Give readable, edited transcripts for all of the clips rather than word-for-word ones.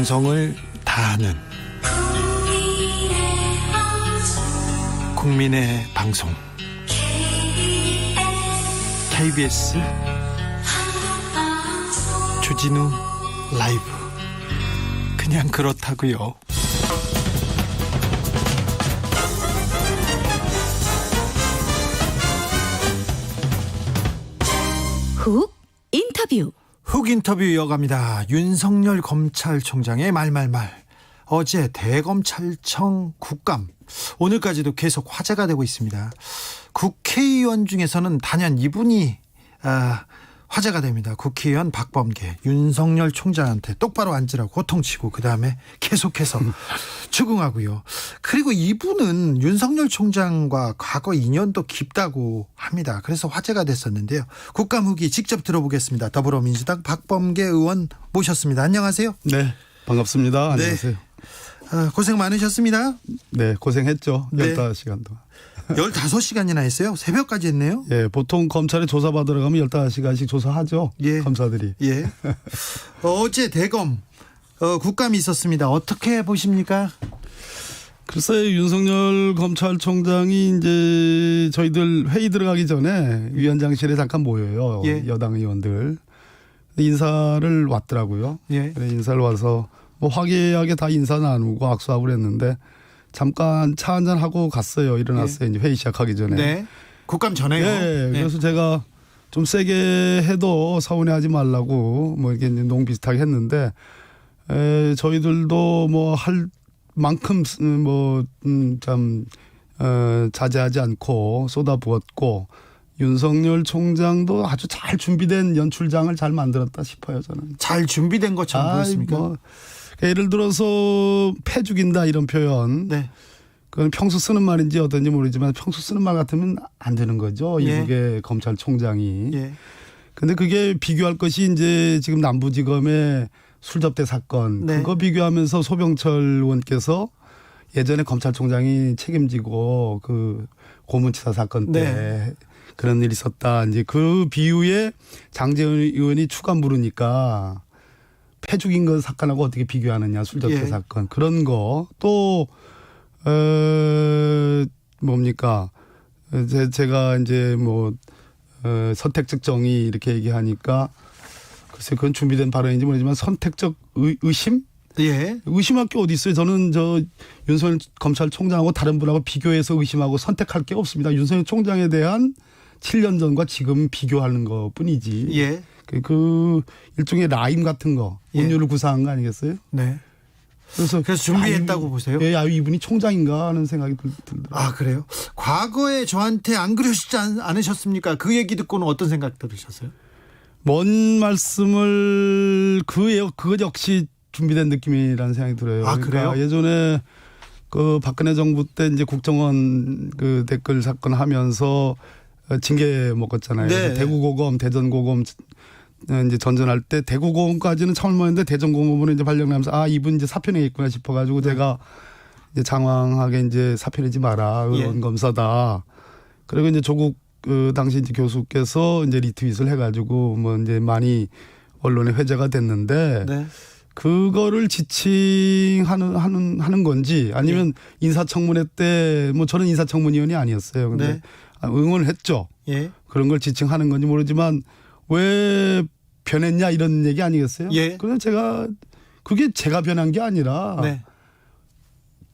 정성을 다하는 국민의 방송 KBS 주진우 라이브. 그냥 그렇다고요. 훅 인터뷰. 훅 인터뷰 이어갑니다. 윤석열 검찰총장의 말말말. 어제 대검찰청 국감, 오늘까지도 계속 화제가 되고 있습니다. 국회의원 중에서는 단연 이분이 화제가 됩니다. 국회의원 박범계. 윤석열 총장한테 똑바로 앉으라고 호통치고 그 다음에 계속해서 추궁하고요. 그리고 이분은 윤석열 총장과 과거 인연도 깊다고 합니다. 그래서 화제가 됐었는데요. 국감 후기 직접 들어보겠습니다. 더불어민주당 박범계 의원 모셨습니다. 안녕하세요. 네, 반갑습니다. 안녕하세요. 고생 많으셨습니다. 네, 고생했죠. 네. 15시간 동안. 15시간이나 했어요? 새벽까지 했네요? 예, 보통 검찰에 조사받으러 가면 15시간씩 조사하죠. 예. 검사들이. 예. 어제 대검 국감이 있었습니다. 어떻게 보십니까? 글쎄, 윤석열 검찰총장이 이제 저희들 회의 들어가기 전에 위원장실에 잠깐 모여요. 예. 여당 의원들. 인사를 왔더라고요. 예. 그래, 인사를 와서 뭐 화기애애하게 다 인사 나누고 악수하고 그랬는데 잠깐 차 한잔 하고 갔어요. 일어났어요. 이제 회의 시작하기 전에. 네. 국감 전에요. 네. 그래서 제가 좀 세게 해도 서운해하지 말라고 뭐 이렇게 농 비슷하게 했는데 저희들도 뭐 할 만큼 참 자제하지 않고 쏟아부었고 윤석열 총장도 아주 잘 준비된 연출장을 잘 만들었다 싶어요. 저는. 잘 준비된 것처럼 보였습니까? 뭐 예를 들어서 패 죽인다 이런 표현. 네. 그건 평소 쓰는 말인지 어떤지 모르지만 평소 쓰는 말 같으면 안 되는 거죠. 예. 이국의 검찰총장이. 예. 근데 그게 비교할 것이 이제 지금 남부지검의 술접대 사건. 네. 그거 비교하면서 소병철 의원께서 예전에 검찰총장이 책임지고 그 고문치사 사건 때 네. 그런 일이 있었다. 이제 그 비유에 장제원 의원이 추가 물으니까 패 죽인 건 사건하고 어떻게 비교하느냐. 술접대 예. 사건. 그런 거. 또 뭡니까? 제가 이제 뭐 선택적 정의 이렇게 얘기하니까 글쎄 그건 준비된 발언인지 모르지만 선택적 의심? 예. 의심할 게 어디 있어요? 저는 저 윤석열 검찰총장하고 다른 분하고 비교해서 의심하고 선택할 게 없습니다. 윤석열 총장에 대한 7년 전과 지금 비교하는 것뿐이지. 예. 그 일종의 라임 같은 거, 예. 운율을 구사한 거 아니겠어요? 네. 그래서 준비했다고 보세요? 예, 이분이 총장인가 하는 생각이 들더라고요. 아, 그래요? 과거에 저한테 안 그러시지 않으셨습니까? 그 얘기 듣고는 어떤 생각 들으셨어요? 뭔 말씀을 그거 역시 준비된 느낌이라는 생각이 들어요. 아, 그러니까 그래요? 예전에 그 박근혜 정부 때 이제 국정원 그 댓글 사건 하면서 징계 먹었잖아요. 네. 그래서 대구고검, 대전고검 이제 전전할 때 대구고검까지는 처음 먹었는데 대전고검으로 이제 발령나면서 이분 이제 사표내겠구나 싶어가지고 제가 이제 장황하게 이제 사표내지 마라. 의원 예. 검사다. 그리고 이제 조국 그 당시 이제 교수께서 이제 리트윗을 해가지고 뭐 이제 많이 언론에 회자가 됐는데 네. 그거를 지칭하는 건지 아니면 인사청문회 때 뭐 저는 인사청문위원이 아니었어요. 근데 네. 응원을 했죠. 예. 그런 걸 지칭하는 건지 모르지만 왜 변했냐 이런 얘기 아니겠어요? 예. 그래서 그게 제가 변한 게 아니라 네.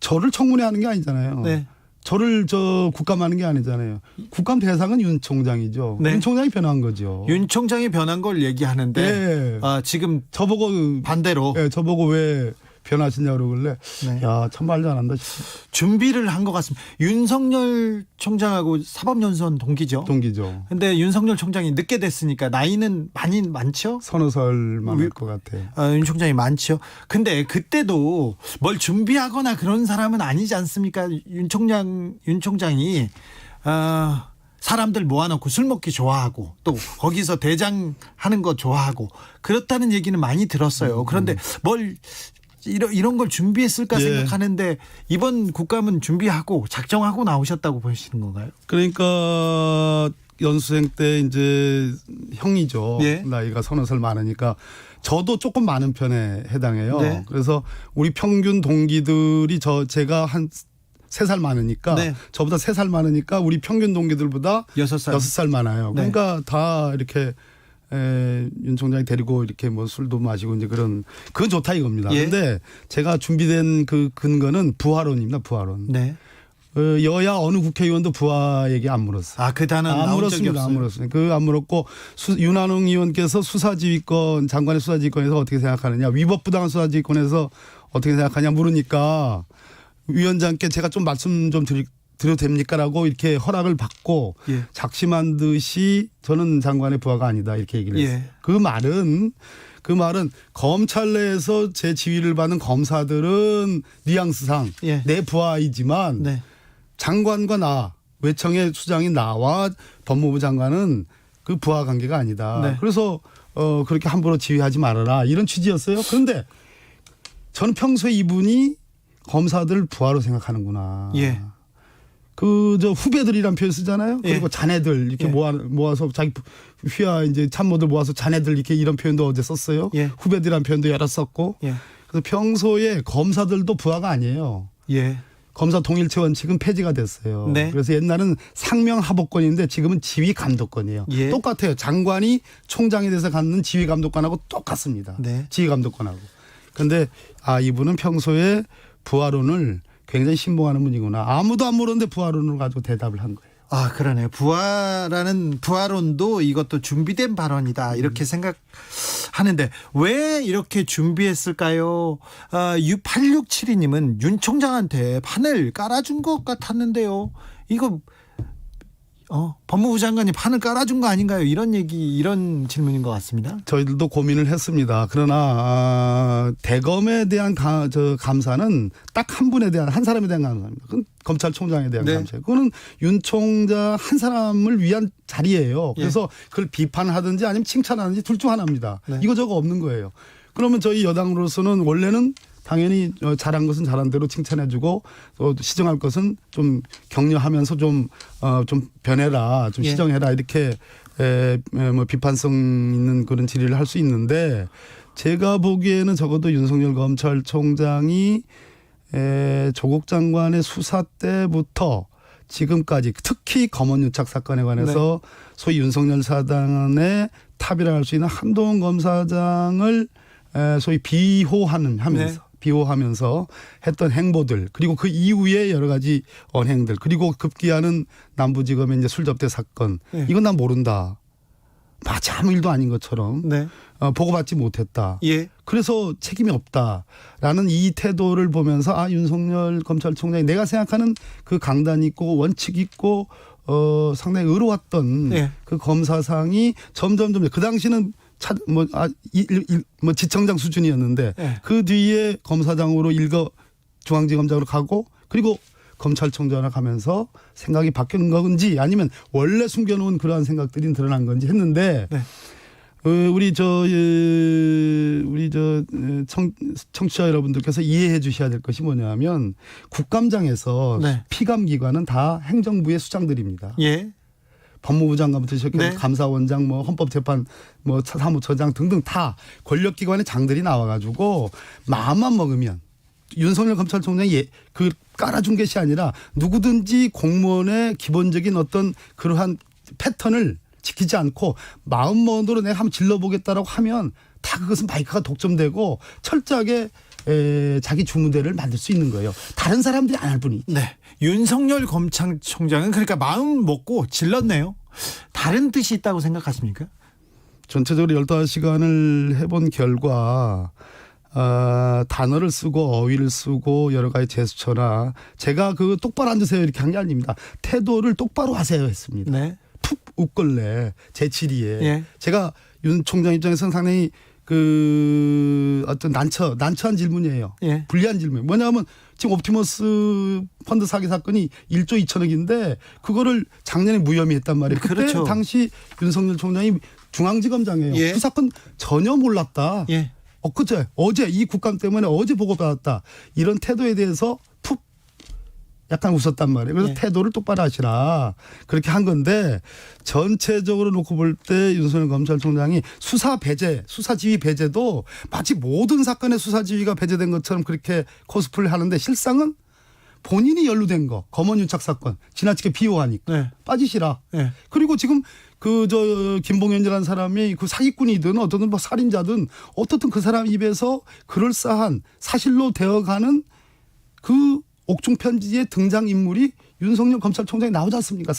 저를 청문회하는 게 아니잖아요. 네. 저를 국감하는 게 아니잖아요. 국감 대상은 윤 총장이죠. 네. 윤 총장이 변한 거죠. 윤 총장이 변한 걸 얘기하는데 네. 지금 저보고 반대로 네, 저보고 왜 변하시냐고 그러길래 네. 야, 참 말 잘한다 싶어요. 준비를 한 것 같습니다. 윤석열 총장하고 사법연수원 동기죠. 동기죠. 근데 윤석열 총장이 늦게 됐으니까 나이는 많죠? 서너 살만 할 것 같아요. 윤 총장이 많죠. 근데 그때도 뭘 준비하거나 그런 사람은 아니지 않습니까? 윤 총장이 사람들 모아놓고 술 먹기 좋아하고 또 거기서 대장 하는 거 좋아하고 그렇다는 얘기는 많이 들었어요. 그런데 뭘 이런 걸 준비했을까 예. 생각하는데 이번 국감은 준비하고 작정하고 나오셨다고 보시는 건가요? 그러니까 연수생 때 이제 형이죠. 예. 나이가 서너 살 많으니까 저도 조금 많은 편에 해당해요. 네. 그래서 우리 평균 동기들이 제가 한 3살 많으니까 네. 저보다 3살 많으니까 우리 평균 동기들보다 6살. 6살 많아요. 네. 그러니까 다 이렇게 윤 총장이 데리고 이렇게 뭐 술도 마시고 이제 그건 좋다 이겁니다. 예. 근데 제가 준비된 그 근거는 부하론입니다. 부하론. 네. 여야 어느 국회의원도 부하 얘기 안 물었어요. 아, 그 단어는 안 나온 적이 물었습니다. 안 없어요. 물었어요. 그 안 물었고 윤한홍 의원께서 수사지휘권 장관의 수사지휘권에서 어떻게 생각하느냐, 위법부당한 수사지휘권에서 어떻게 생각하냐 물으니까 위원장께 제가 좀 말씀 좀 드려도 됩니까라고 이렇게 허락을 받고 예. 작심한 듯이 저는 장관의 부하가 아니다 이렇게 얘기를 했어요. 예. 그 말은 검찰 내에서 제 지휘를 받는 검사들은 뉘앙스상 예. 내 부하이지만 네. 장관과 나 외청의 수장인 나와 법무부 장관은 그 부하 관계가 아니다. 네. 그래서 그렇게 함부로 지휘하지 말아라 이런 취지였어요. 그런데 저는 평소에 이분이 검사들 부하로 생각하는구나. 예. 저 후배들이란 표현 쓰잖아요. 예. 그리고 자네들 이렇게 예. 모아서 자기 휘하 이제 참모들 모아서 자네들 이렇게 이런 표현도 어제 썼어요. 예. 후배들이란 표현도 여러 썼고. 예. 그래서 평소에 검사들도 부하가 아니에요. 예. 검사 동일체 원칙은 폐지가 됐어요. 네. 그래서 옛날은 상명 하복권인데 지금은 지휘 감독권이에요. 예. 똑같아요. 장관이 총장에 대해서 갖는 지휘 감독권하고 똑같습니다. 네. 지휘 감독권하고. 그런데 이분은 평소에 부하론을 굉장히 신봉하는 분이구나. 아무도 안 물었는데 부하론을 가지고 대답을 한 거예요. 아, 그러네요. 부하론도 이것도 준비된 발언이다. 이렇게 생각하는데 왜 이렇게 준비했을까요? 8672님은 윤 총장한테 판을 깔아준 것 같았는데요. 이거 법무부 장관이 판을 깔아준 거 아닌가요? 이런 질문인 것 같습니다. 저희들도 고민을 했습니다. 그러나 대검에 대한 감사는 딱 한 분에 대한 한 사람에 대한 감사입니다. 그건 검찰총장에 대한 네. 감사예요. 그거는 윤 총장 한 사람을 위한 자리예요. 그래서 그걸 비판하든지 아니면 칭찬하든지 둘 중 하나입니다. 네. 이거저거 없는 거예요. 그러면 저희 여당으로서는 원래는 당연히 잘한 것은 잘한 대로 칭찬해주고 시정할 것은 좀 격려하면서 좀 변해라, 좀 예. 시정해라 이렇게 뭐 비판성 있는 그런 질의를 할 수 있는데 제가 보기에는 적어도 윤석열 검찰총장이 조국 장관의 수사 때부터 지금까지 특히 검언유착 사건에 관해서 소위 윤석열 사단의 탑이라 할 수 있는 한동훈 검사장을 소위 비호하면서 했던 행보들 그리고 그 이후에 여러 가지 언행들 그리고 급기야는 남부지검의 이제 술접대 사건 네. 이건 난 모른다. 마치 아무 일도 아닌 것처럼 네. 보고받지 못했다. 예. 그래서 책임이 없다라는 이 태도를 보면서 윤석열 검찰총장이 내가 생각하는 그 강단 있고 원칙 있고 상당히 의로웠던 네. 그 검사상이 점점 그 당시는 지청장 수준이었는데 네. 그 뒤에 검사장으로 중앙지검장으로 가고 그리고 검찰총장으로 가면서 생각이 바뀐 건지 아니면 원래 숨겨놓은 그러한 생각들이 드러난 건지 했는데 네. 우리 청취자 여러분들께서 이해해 주셔야 될 것이 뭐냐면 국감장에서 네. 피감기관은 다 행정부의 수장들입니다. 예. 법무부 장관부터 시작해서 네. 감사원장, 헌법재판, 사무처장 등등 다 권력기관의 장들이 나와가지고 마음만 먹으면 윤석열 검찰총장이 그 깔아준 것이 아니라 누구든지 공무원의 기본적인 어떤 그러한 패턴을 지키지 않고 마음먹으로 내가 한번 질러보겠다라고 하면 다 그것은 마이크가 독점되고 철저하게 자기 주무대를 만들 수 있는 거예요. 다른 사람들이 안 할 뿐이지. 네. 윤석열 검찰총장은 그러니까 마음 먹고 질렀네요. 다른 뜻이 있다고 생각하십니까? 전체적으로 15시간을 해본 결과 단어를 쓰고 어휘를 쓰고 여러 가지 제스처나 제가 그 똑바로 앉으세요 이렇게 한 게 아닙니다. 태도를 똑바로 하세요 했습니다. 네. 푹 웃걸래 제 질의에 예. 제가 윤 총장 입장에서는 상당히 어떤 난처한 질문이에요. 예. 불리한 질문. 뭐냐면 지금 옵티머스 펀드 사기 사건이 1조 2천억인데 그거를 작년에 무혐의 했단 말이에요. 그때 그렇죠. 당시 윤석열 총장이 중앙지검장이에요. 예. 그 사건 전혀 몰랐다. 예. 어제 이 국감 때문에 어제 보고받았다. 이런 태도에 대해서 푹 약간 웃었단 말이에요. 그래서 네. 태도를 똑바로 하시라. 그렇게 한 건데 전체적으로 놓고 볼 때 윤석열 검찰총장이 수사 배제, 수사 지휘 배제도 마치 모든 사건의 수사 지휘가 배제된 것처럼 그렇게 코스프레를 하는데 실상은 본인이 연루된 거, 검언유착 사건 지나치게 비호하니까 네. 빠지시라. 네. 그리고 지금 김봉현이라는 사람이 그 사기꾼이든 어떤 뭐 살인자든 어떻든 그 사람 입에서 그럴싸한 사실로 되어가는 그 옥중 편지의 등장 인물이 윤석열 검찰총장이 나오지 않습니까?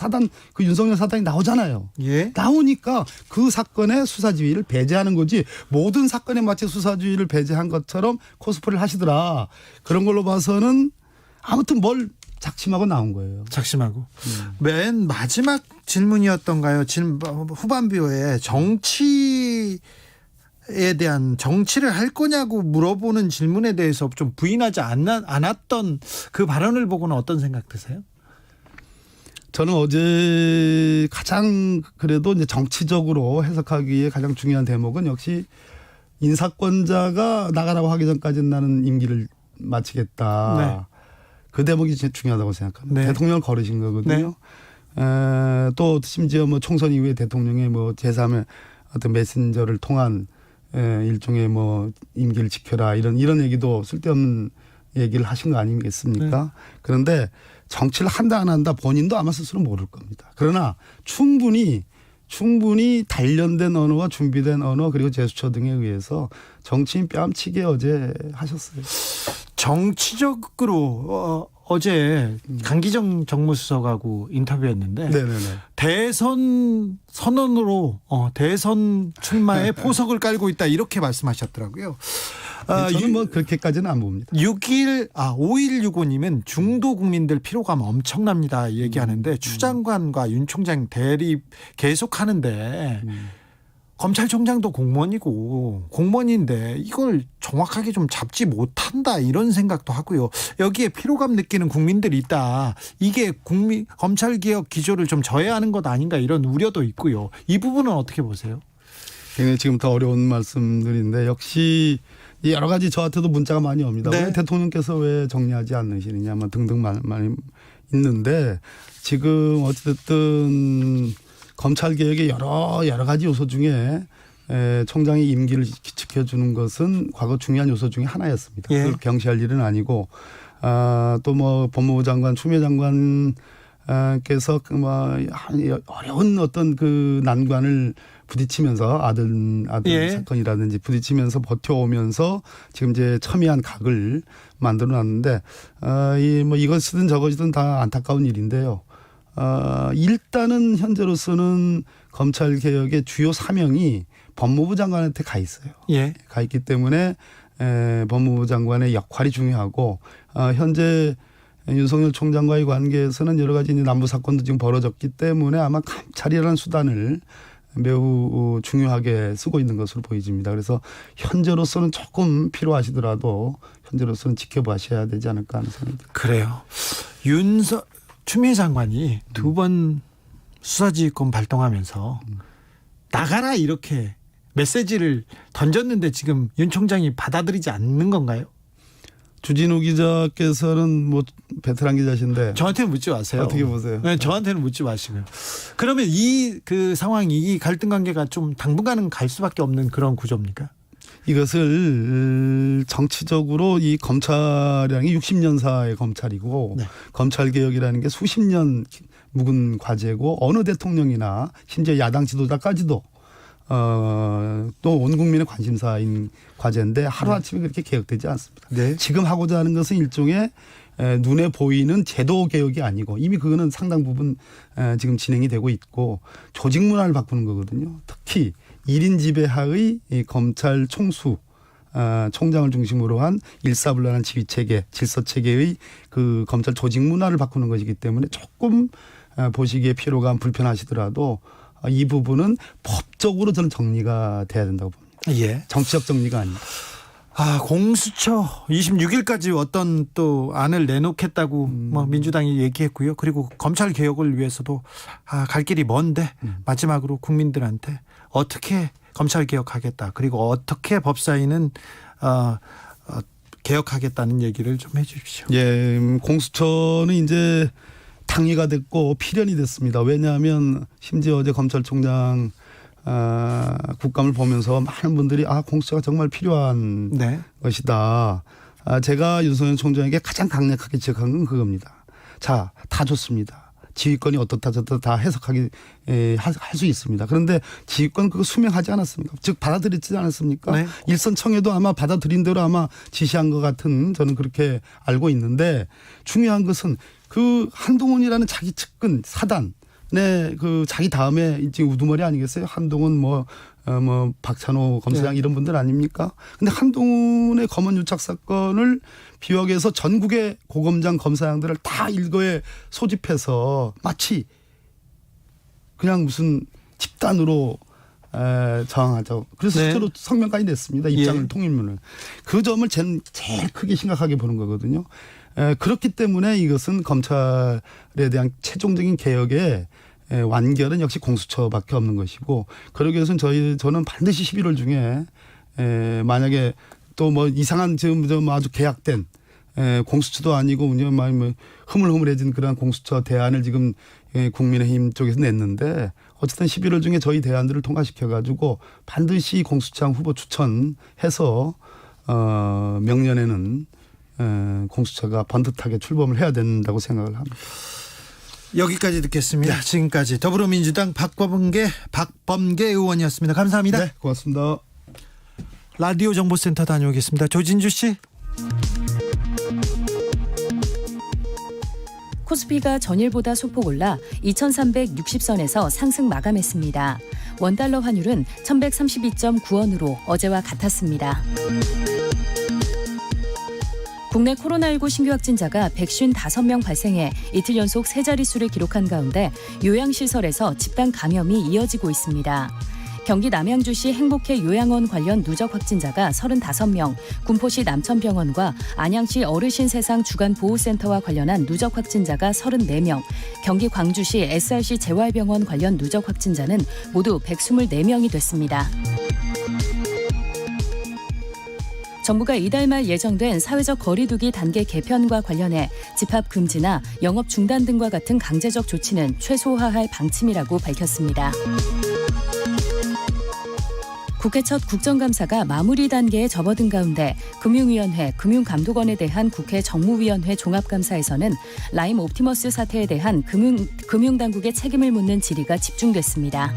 그 윤석열 사단이 나오잖아요. 예. 나오니까 그 사건의 수사지휘를 배제하는 거지 모든 사건에 마치 수사지휘를 배제한 것처럼 코스프레를 하시더라. 그런 걸로 봐서는 아무튼 뭘 작심하고 나온 거예요. 작심하고. 맨 마지막 질문이었던가요? 후반부에 정치에 대한 정치를 할 거냐고 물어보는 질문에 대해서 좀 부인하지 않았던 그 발언을 보고는 어떤 생각 드세요? 저는 어제 가장 그래도 이제 정치적으로 해석하기에 가장 중요한 대목은 역시 인사권자가 나가라고 하기 전까지는 나는 임기를 마치겠다. 네. 그 대목이 제일 중요하다고 생각합니다. 네. 대통령을 거르신 거거든요. 또 심지어 뭐 총선 이후에 대통령의 뭐 제3의 어떤 메신저를 통한 일종의 뭐 임기를 지켜라 이런 얘기도 쓸데없는 얘기를 하신 거 아니겠습니까? 네. 그런데 정치를 한다 안 한다 본인도 아마 스스로 모를 겁니다. 그러나 충분히 단련된 언어와 준비된 언어 그리고 제스처 등에 의해서 정치인 뺨치게 어제 하셨어요. 정치적으로 어제 강기정 정무수석하고 인터뷰했는데 네네네. 대선 선언으로 대선 출마에 포석을 깔고 있다 이렇게 말씀하셨더라고요. 저는 뭐 그렇게까지는 안 봅니다. 5165님은 중도 국민들 피로감 엄청납니다 얘기하는데 추 장관과 윤 총장 대립 계속하는데 검찰총장도 공무원인데 이걸 정확하게 좀 잡지 못한다 이런 생각도 하고요. 여기에 피로감 느끼는 국민들이 있다. 이게 검찰개혁 기조를 좀 저해하는 것 아닌가 이런 우려도 있고요. 이 부분은 어떻게 보세요? 굉장히 지금 더 어려운 말씀들인데 역시 여러 가지 저한테도 문자가 많이 옵니다. 네. 왜 대통령께서 왜 정리하지 않으시느냐 뭐 등등 많이 있는데 지금 어쨌든 검찰개혁의 여러 가지 요소 중에 총장의 임기를 지켜주는 것은 과거 중요한 요소 중에 하나였습니다. 예. 그걸 경시할 일은 아니고 또 뭐 법무부 장관 추미애 장관께서 어려운 어떤 그 난관을 부딪히면서 아들 예. 사건이라든지 부딪히면서 버텨오면서 지금 이제 첨예한 각을 만들어놨는데 이것이든 저것이든 다 안타까운 일인데요. 일단은 현재로서는 검찰 개혁의 주요 사명이 법무부 장관한테 가 있어요. 예. 가 있기 때문에 법무부 장관의 역할이 중요하고 현재 윤석열 총장과의 관계에서는 여러 가지 남부 사건도 지금 벌어졌기 때문에 아마 감찰이라는 수단을 매우 중요하게 쓰고 있는 것으로 보여집니다. 그래서 현재로서는 조금 필요하시더라도 현재로서는 지켜보셔야 되지 않을까 하는 생각이 듭니다. 그래요. 추미애 장관이 두 번 수사지휘권 발동하면서 나가라 이렇게 메시지를 던졌는데 지금 윤 총장이 받아들이지 않는 건가요? 주진우 기자께서는 뭐 베테랑 기자신데 저한테는 묻지 마세요. 어떻게 보세요? 네, 저한테는 묻지 마시고요. 그러면 이 상황이 이 갈등 관계가 좀 당분간은 갈 수밖에 없는 그런 구조입니까? 이것을 정치적으로 이 검찰이라는 게 60년사의 검찰이고 네. 검찰개혁이라는 게 수십 년 묵은 과제고 어느 대통령이나 심지어 야당 지도자까지도 또 온 국민의 관심사인 과제인데 하루아침에 그렇게 개혁되지 않습니다. 네. 지금 하고자 하는 것은 일종의 눈에 보이는 제도 개혁이 아니고 이미 그거는 상당 부분 지금 진행이 되고 있고 조직 문화를 바꾸는 거거든요. 특히 1인 지배하의 이 검찰 총수 총장을 중심으로 한 일사불란한 지휘체계, 질서체계의 그 검찰 조직 문화를 바꾸는 것이기 때문에 조금 보시기에 피로감 불편하시더라도 이 부분은 법적으로 저는 정리가 돼야 된다고 봅니다. 예. 정치적 정리가 아닙니다. 공수처 26일까지 어떤 또 안을 내놓겠다고 뭐 민주당이 얘기했고요. 그리고 검찰 개혁을 위해서도 갈 길이 먼데 마지막으로 국민들한테 어떻게 검찰 개혁하겠다. 그리고 어떻게 법사위는 개혁하겠다는 얘기를 좀 해주십시오. 예, 공수처는 이제 당위가 됐고 필연이 됐습니다. 왜냐하면 심지어 어제 검찰총장 국감을 보면서 많은 분들이 공수처가 정말 필요한 네. 것이다. 제가 윤석열 총장에게 가장 강력하게 지적한 건 그겁니다. 자, 다 좋습니다. 지휘권이 어떻다 저렇다 다 해석하기 할 수 있습니다. 그런데 지휘권 그거 수명하지 않았습니까? 즉 받아들이지 않았습니까? 네. 일선청에도 아마 받아들인 대로 아마 지시한 것 같은 저는 그렇게 알고 있는데 중요한 것은 그 한동훈이라는 자기 측근 사단 그 자기 다음에 이제 우두머리 아니겠어요? 한동훈 박찬호 검사장 네. 이런 분들 아닙니까? 근데 한동훈의 검언 유착 사건을 비역해서 전국의 고검장 검사장들을 다 일거에 소집해서 마치 그냥 무슨 집단으로 저항하죠. 그래서 네. 실제로 성명까지 냈습니다. 입장을 예. 통일문을. 그 점을 제일 크게 심각하게 보는 거거든요. 그렇기 때문에 이것은 검찰에 대한 최종적인 개혁의 완결은 역시 공수처밖에 없는 것이고 그러기 위해서는 저는 반드시 11월 중에 만약에 또 뭐 이상한 지금 아주 계약된 공수처도 아니고 흐물흐물해진 그런 공수처 대안을 지금 국민의힘 쪽에서 냈는데 어쨌든 11월 중에 저희 대안들을 통과시켜 가지고 반드시 공수처장 후보 추천해서 명년에는 공수처가 번듯하게 출범을 해야 된다고 생각을 합니다. 여기까지 듣겠습니다. 지금까지 더불어민주당 박범계 의원이었습니다. 감사합니다. 네, 고맙습니다. 라디오 정보센터 다녀오겠습니다. 조진주 씨. 코스피가 전일보다 소폭 올라 2360선에서 상승 마감했습니다. 원달러 환율은 1132.9원으로 어제와 같았습니다. 국내 코로나19 신규 확진자가 155명 발생해 이틀 연속 세 자릿수를 기록한 가운데 요양시설에서 집단 감염이 이어지고 있습니다. 경기 남양주시 행복회 요양원 관련 누적 확진자가 35명, 군포시 남천병원과 안양시 어르신세상 주간보호센터와 관련한 누적 확진자가 34명, 경기 광주시 SRC 재활병원 관련 누적 확진자는 모두 124명이 됐습니다. 정부가 이달 말 예정된 사회적 거리두기 단계 개편과 관련해 집합 금지나 영업 중단 등과 같은 강제적 조치는 최소화할 방침이라고 밝혔습니다. 국회 첫 국정감사가 마무리 단계에 접어든 가운데 금융위원회, 금융감독원에 대한 국회 정무위원회 종합감사에서는 라임 옵티머스 사태에 대한 금융당국의 책임을 묻는 질의가 집중됐습니다.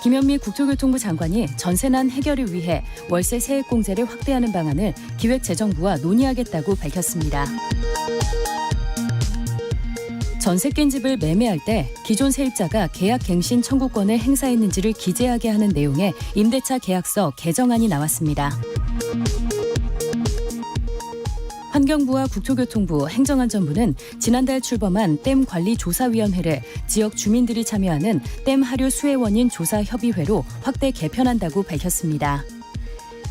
김현미 국토교통부 장관이 전세난 해결을 위해 월세 세액공제를 확대하는 방안을 기획재정부와 논의하겠다고 밝혔습니다. 전세 낀 집을 매매할 때 기존 세입자가 계약 갱신 청구권을 행사했는지를 기재하게 하는 내용의 임대차 계약서 개정안이 나왔습니다. 환경부와 국토교통부, 행정안전부는 지난달 출범한 댐관리조사위원회를 지역 주민들이 참여하는 댐 하류 수해 원인 조사협의회로 확대 개편한다고 밝혔습니다.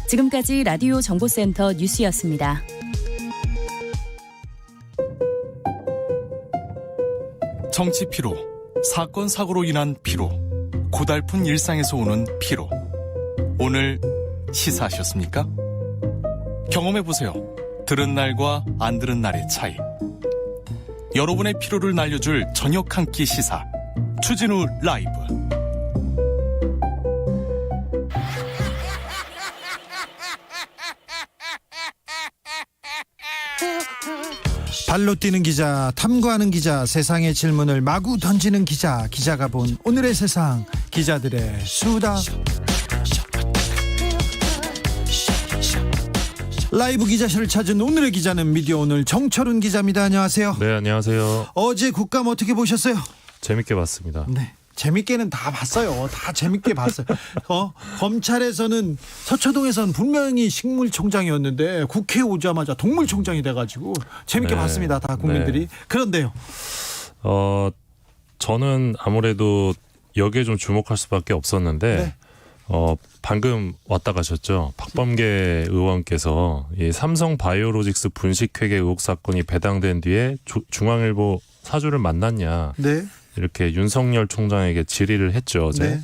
지금까지 라디오 정보센터 뉴스였습니다. 정치 피로, 사건 사고로 인한 피로, 고달픈 일상에서 오는 피로. 오늘 시사하셨습니까? 경험해보세요. 들은 날과 안 들은 날의 차이. 여러분의 피로를 날려줄 저녁 한 끼 시사. 추진우 라이브. 발로 뛰는 기자, 탐구하는 기자, 세상의 질문을 마구 던지는 기자, 기자가 본 오늘의 세상, 기자들의 수다. 라이브 기자실을 찾은 오늘의 기자는 미디어 오늘 정철훈 기자입니다. 안녕하세요. 네, 안녕하세요. 어제 국감 어떻게 보셨어요? 재밌게 봤습니다. 네. 재밌게는 다 봤어요. 다 재밌게 봤어요. 검찰에서는 서초동에서는 분명히 식물총장이었는데 국회에 오자마자 동물총장이 돼가지고 재밌게 네. 봤습니다. 다 국민들이. 네. 그런데요. 저는 아무래도 여기에 좀 주목할 수밖에 없었는데 네. 방금 왔다 가셨죠. 박범계 의원께서 이 삼성 바이오로직스 분식회계 의혹 사건이 배당된 뒤에 중앙일보 사주를 만났냐. 네. 이렇게 윤석열 총장에게 질의를 했죠. 어제. 네.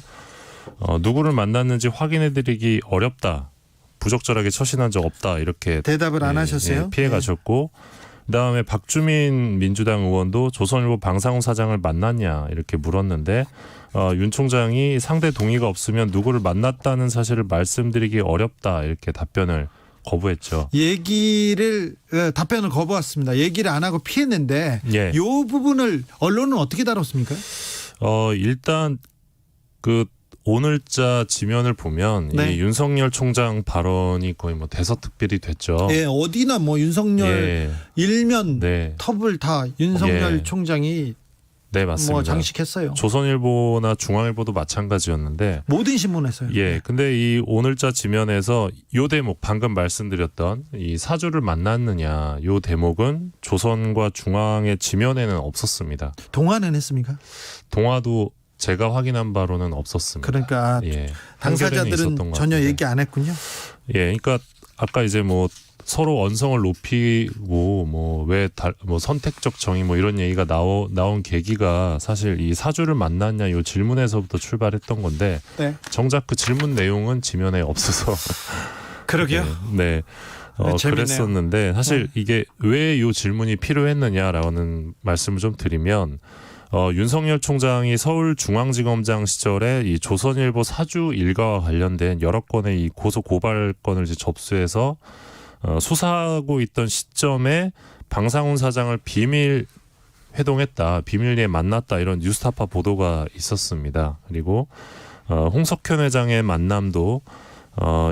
누구를 만났는지 확인해드리기 어렵다. 부적절하게 처신한 적 없다 이렇게 대답을 안 예, 하셨어요? 예, 피해 가셨고 그다음에 박주민 민주당 의원도 조선일보 방상훈 사장을 만났냐 이렇게 물었는데 윤 총장이 상대 동의가 없으면 누구를 만났다는 사실을 말씀드리기 어렵다 이렇게 답변을 거부했죠. 답변을 거부했습니다. 얘기를 안 하고 피했는데 예. 이 부분을 언론은 어떻게 다뤘습니까? 일단 그 오늘자 지면을 보면 네. 이 윤석열 총장 발언이 거의 뭐 대서특필이 됐죠. 예, 어디나 뭐 윤석열 예. 일면 네. 톱을 다 윤석열 예. 총장이 네, 맞습니다. 뭐 장식했어요. 조선일보나 중앙일보도 마찬가지였는데 모든 신문에서요. 예, 근데 이 오늘자 지면에서 요 대목 방금 말씀드렸던 이 사주를 만났느냐 요 대목은 조선과 중앙의 지면에는 없었습니다. 동화는 했습니까? 동화도 제가 확인한 바로는 없었습니다. 그러니까 예, 한겨레는 있었던 당사자들은 것 전혀 같은데. 얘기 안 했군요. 예, 그러니까 아까 이제 뭐 서로 언성을 높이고 뭐 왜 뭐 선택적 정의 뭐 이런 얘기가 나온 계기가 사실 이 사주를 만났냐 요 질문에서부터 출발했던 건데 네. 정작 그 질문 내용은 지면에 없어서 그러게요. 네. 네, 재밌네요. 그랬었는데 사실 이게 왜 이 질문이 필요했느냐라는 말씀을 좀 드리면 윤석열 총장이 서울중앙지검장 시절에 이 조선일보 사주 일가와 관련된 여러 건의 이 고소 고발건을 이제 접수해서 수사하고 있던 시점에 방상훈 사장을 비밀 회동했다, 비밀리에 만났다 이런 뉴스타파 보도가 있었습니다. 그리고 홍석현 회장의 만남도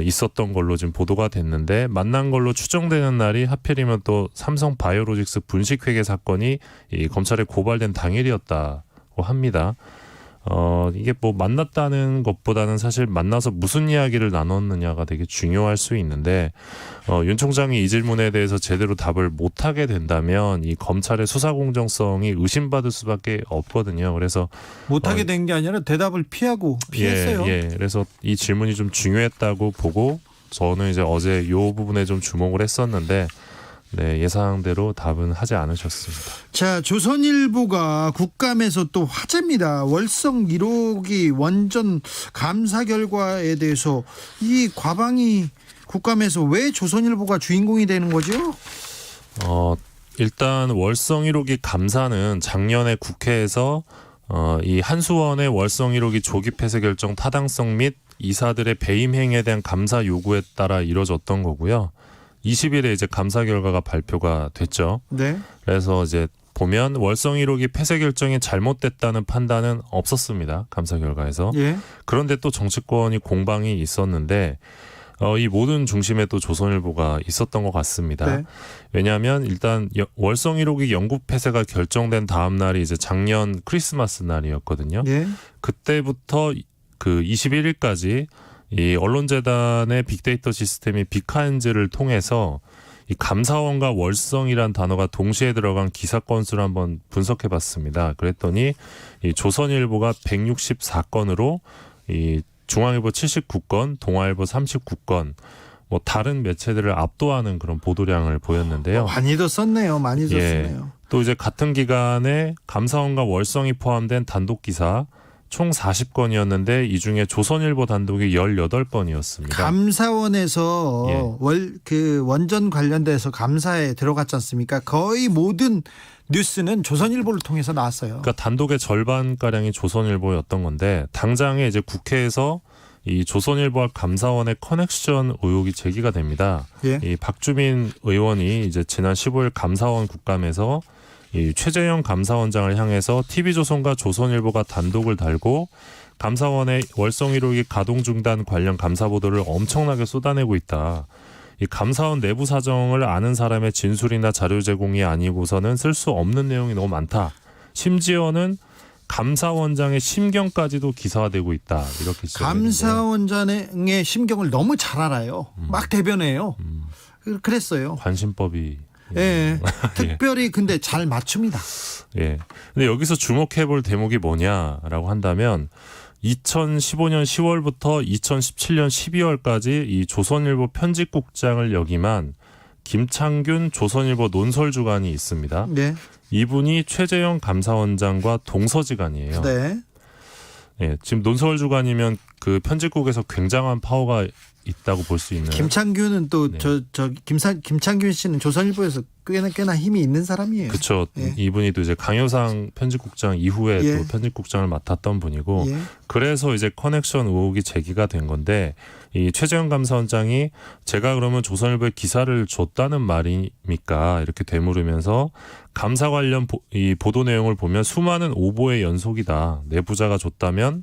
있었던 걸로 지금 보도가 됐는데 만난 걸로 추정되는 날이 하필이면 또 삼성 바이오로직스 분식회계 사건이 이 검찰에 고발된 당일이었다고 합니다. 이게 뭐 만났다는 것보다는 사실 만나서 무슨 이야기를 나눴느냐가 되게 중요할 수 있는데 윤 총장이 이 질문에 대해서 제대로 답을 못하게 된다면 이 검찰의 수사 공정성이 의심받을 수밖에 없거든요. 그래서 못하게 된 게 아니라 대답을 피했어요. 예. 그래서 이 질문이 좀 중요했다고 보고 저는 이제 어제 이 부분에 좀 주목을 했었는데 네, 예상대로 답은 하지 않으셨습니다. 자, 조선일보가 국감에서 또 화제입니다. 월성 1호기 원전 감사 결과에 대해서 이 과방이 국감에서 왜 조선일보가 주인공이 되는 거죠? 일단 월성 1호기 감사는 작년에 국회에서 이 한수원의 월성 1호기 조기 폐쇄 결정 타당성 및 이사들의 배임 행위에 대한 감사 요구에 따라 이뤄졌던 거고요. 20일에 이제 감사 결과가 발표가 됐죠. 네. 그래서 이제 보면 월성 1호기 폐쇄 결정이 잘못됐다는 판단은 없었습니다. 감사 결과에서. 예. 그런데 또 정치권이 공방이 있었는데 이 모든 중심에 또 조선일보가 있었던 것 같습니다. 네. 왜냐하면 일단 월성 1호기 영구 폐쇄가 결정된 다음 날이 이제 작년 크리스마스 날이었거든요. 예. 그때부터 그 21일까지 이 언론재단의 빅데이터 시스템이 빅하인즈를 통해서 이 감사원과 월성이란 단어가 동시에 들어간 기사 건수를 한번 분석해 봤습니다. 그랬더니 이 조선일보가 164건으로 이 중앙일보 79건, 동아일보 39건, 뭐 다른 매체들을 압도하는 그런 보도량을 보였는데요. 많이도 썼네요. 많이 썼네요. 또 이제 같은 기간에 감사원과 월성이 포함된 단독 기사 총 40건이었는데 이 중에 조선일보 단독이 18건이었습니다. 감사원에서 예. 원전 관련돼서 감사에 들어갔지 않습니까? 거의 모든 뉴스는 조선일보를 통해서 나왔어요. 그러니까 단독의 절반가량이 조선일보였던 건데 당장에 이제 국회에서 이 조선일보와 감사원의 커넥션 의혹이 제기가 됩니다. 예. 이 박주민 의원이 이제 지난 15일 감사원 국감에서 이 최재형 감사원장을 향해서 TV조선과 조선일보가 단독을 달고 감사원의 월성 1호기 가동 중단 관련 감사 보도를 엄청나게 쏟아내고 있다. 이 감사원 내부 사정을 아는 사람의 진술이나 자료 제공이 아니고서는 쓸 수 없는 내용이 너무 많다. 심지어는 감사원장의 심경까지도 기사화되고 있다. 이렇게 감사원장의 심경을 너무 잘 알아요. 막 대변해요. 그랬어요. 관심법이 예. 특별히 근데 잘 맞춥니다. 예. 근데 여기서 주목해 볼 대목이 뭐냐라고 한다면 2015년 10월부터 2017년 12월까지 이 조선일보 편집국장을 역임한 김창균 조선일보 논설주간이 있습니다. 네. 이분이 최재형 감사원장과 동서지간이에요. 네. 예, 지금 논설주간이면 그 편집국에서 굉장한 파워가 있다고 볼 수 있는. 김창규는 또 네. 김창규 씨는 조선일보에서 꽤나 힘이 있는 사람이에요. 그렇죠. 예. 이분이 또 이제 강효상 편집국장 이후에 예. 또 편집국장을 맡았던 분이고 예. 그래서 이제 커넥션 의혹이 제기가 된 건데 이 최재형 감사원장이 제가 그러면 조선일보에 기사를 줬다는 말입니까? 이렇게 되물으면서 감사 관련 이 보도 내용을 보면 수많은 오보의 연속이다. 내부자가 줬다면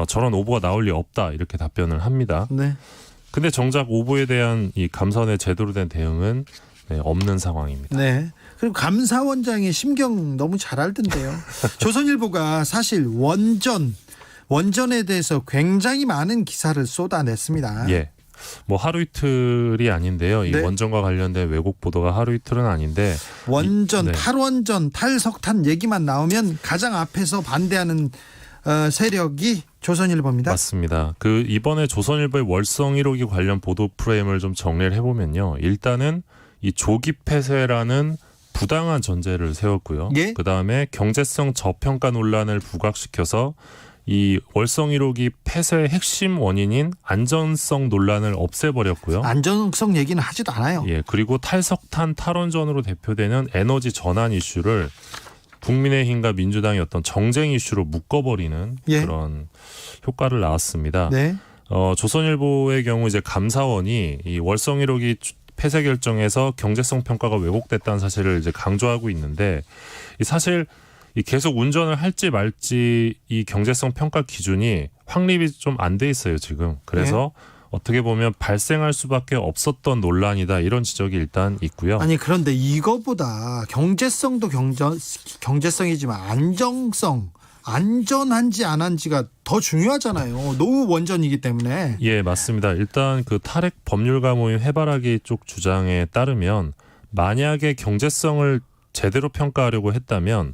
저런 오보가 나올 리 없다. 이렇게 답변을 합니다. 네. 근데 정작 오보에 대한 이 감사원의 제대로 된 대응은 없는 상황입니다. 네. 그리고 감사원장의 심경 너무 잘 알던데요. 조선일보가 사실 원전에 대해서 굉장히 많은 기사를 쏟아냈습니다. 예. 뭐 하루 이틀이 아닌데요. 이 네. 원전과 관련된 왜곡 보도가 하루 이틀은 아닌데 원전, 네. 탈원전, 탈석탄 얘기만 나오면 가장 앞에서 반대하는 세력이 조선일보입니다. 맞습니다. 그 이번에 조선일보의 월성 1호기 관련 보도 프레임을 좀 정리를 해보면요. 일단은 이 조기 폐쇄라는 부당한 전제를 세웠고요. 예? 그 다음에 경제성 저평가 논란을 부각시켜서 이 월성 1호기 폐쇄의 핵심 원인인 안전성 논란을 없애버렸고요. 안전성 얘기는 하지도 않아요. 예, 그리고 탈석탄 탈원전으로 대표되는 에너지 전환 이슈를 국민의힘과 민주당의 어떤 정쟁 이슈로 묶어버리는 예. 그런 효과를 낳았습니다. 네. 조선일보의 경우 이제 감사원이 이 월성 1호기 폐쇄 결정에서 경제성 평가가 왜곡됐다는 사실을 이제 강조하고 있는데 이 사실 이 계속 운전을 할지 말지 이 경제성 평가 기준이 확립이 좀 안 돼 있어요 지금. 그래서 어떻게 보면 발생할 수밖에 없었던 논란이다 이런 지적이 일단 있고요. 아니 그런데 이거보다 경제성도 경제성이지만 안전한지 안 한지가 더 중요하잖아요. 노후 원전이기 때문에. 예, 맞습니다. 일단 그 탈핵 법률가 모임 해바라기 쪽 주장에 따르면 만약에 경제성을 제대로 평가하려고 했다면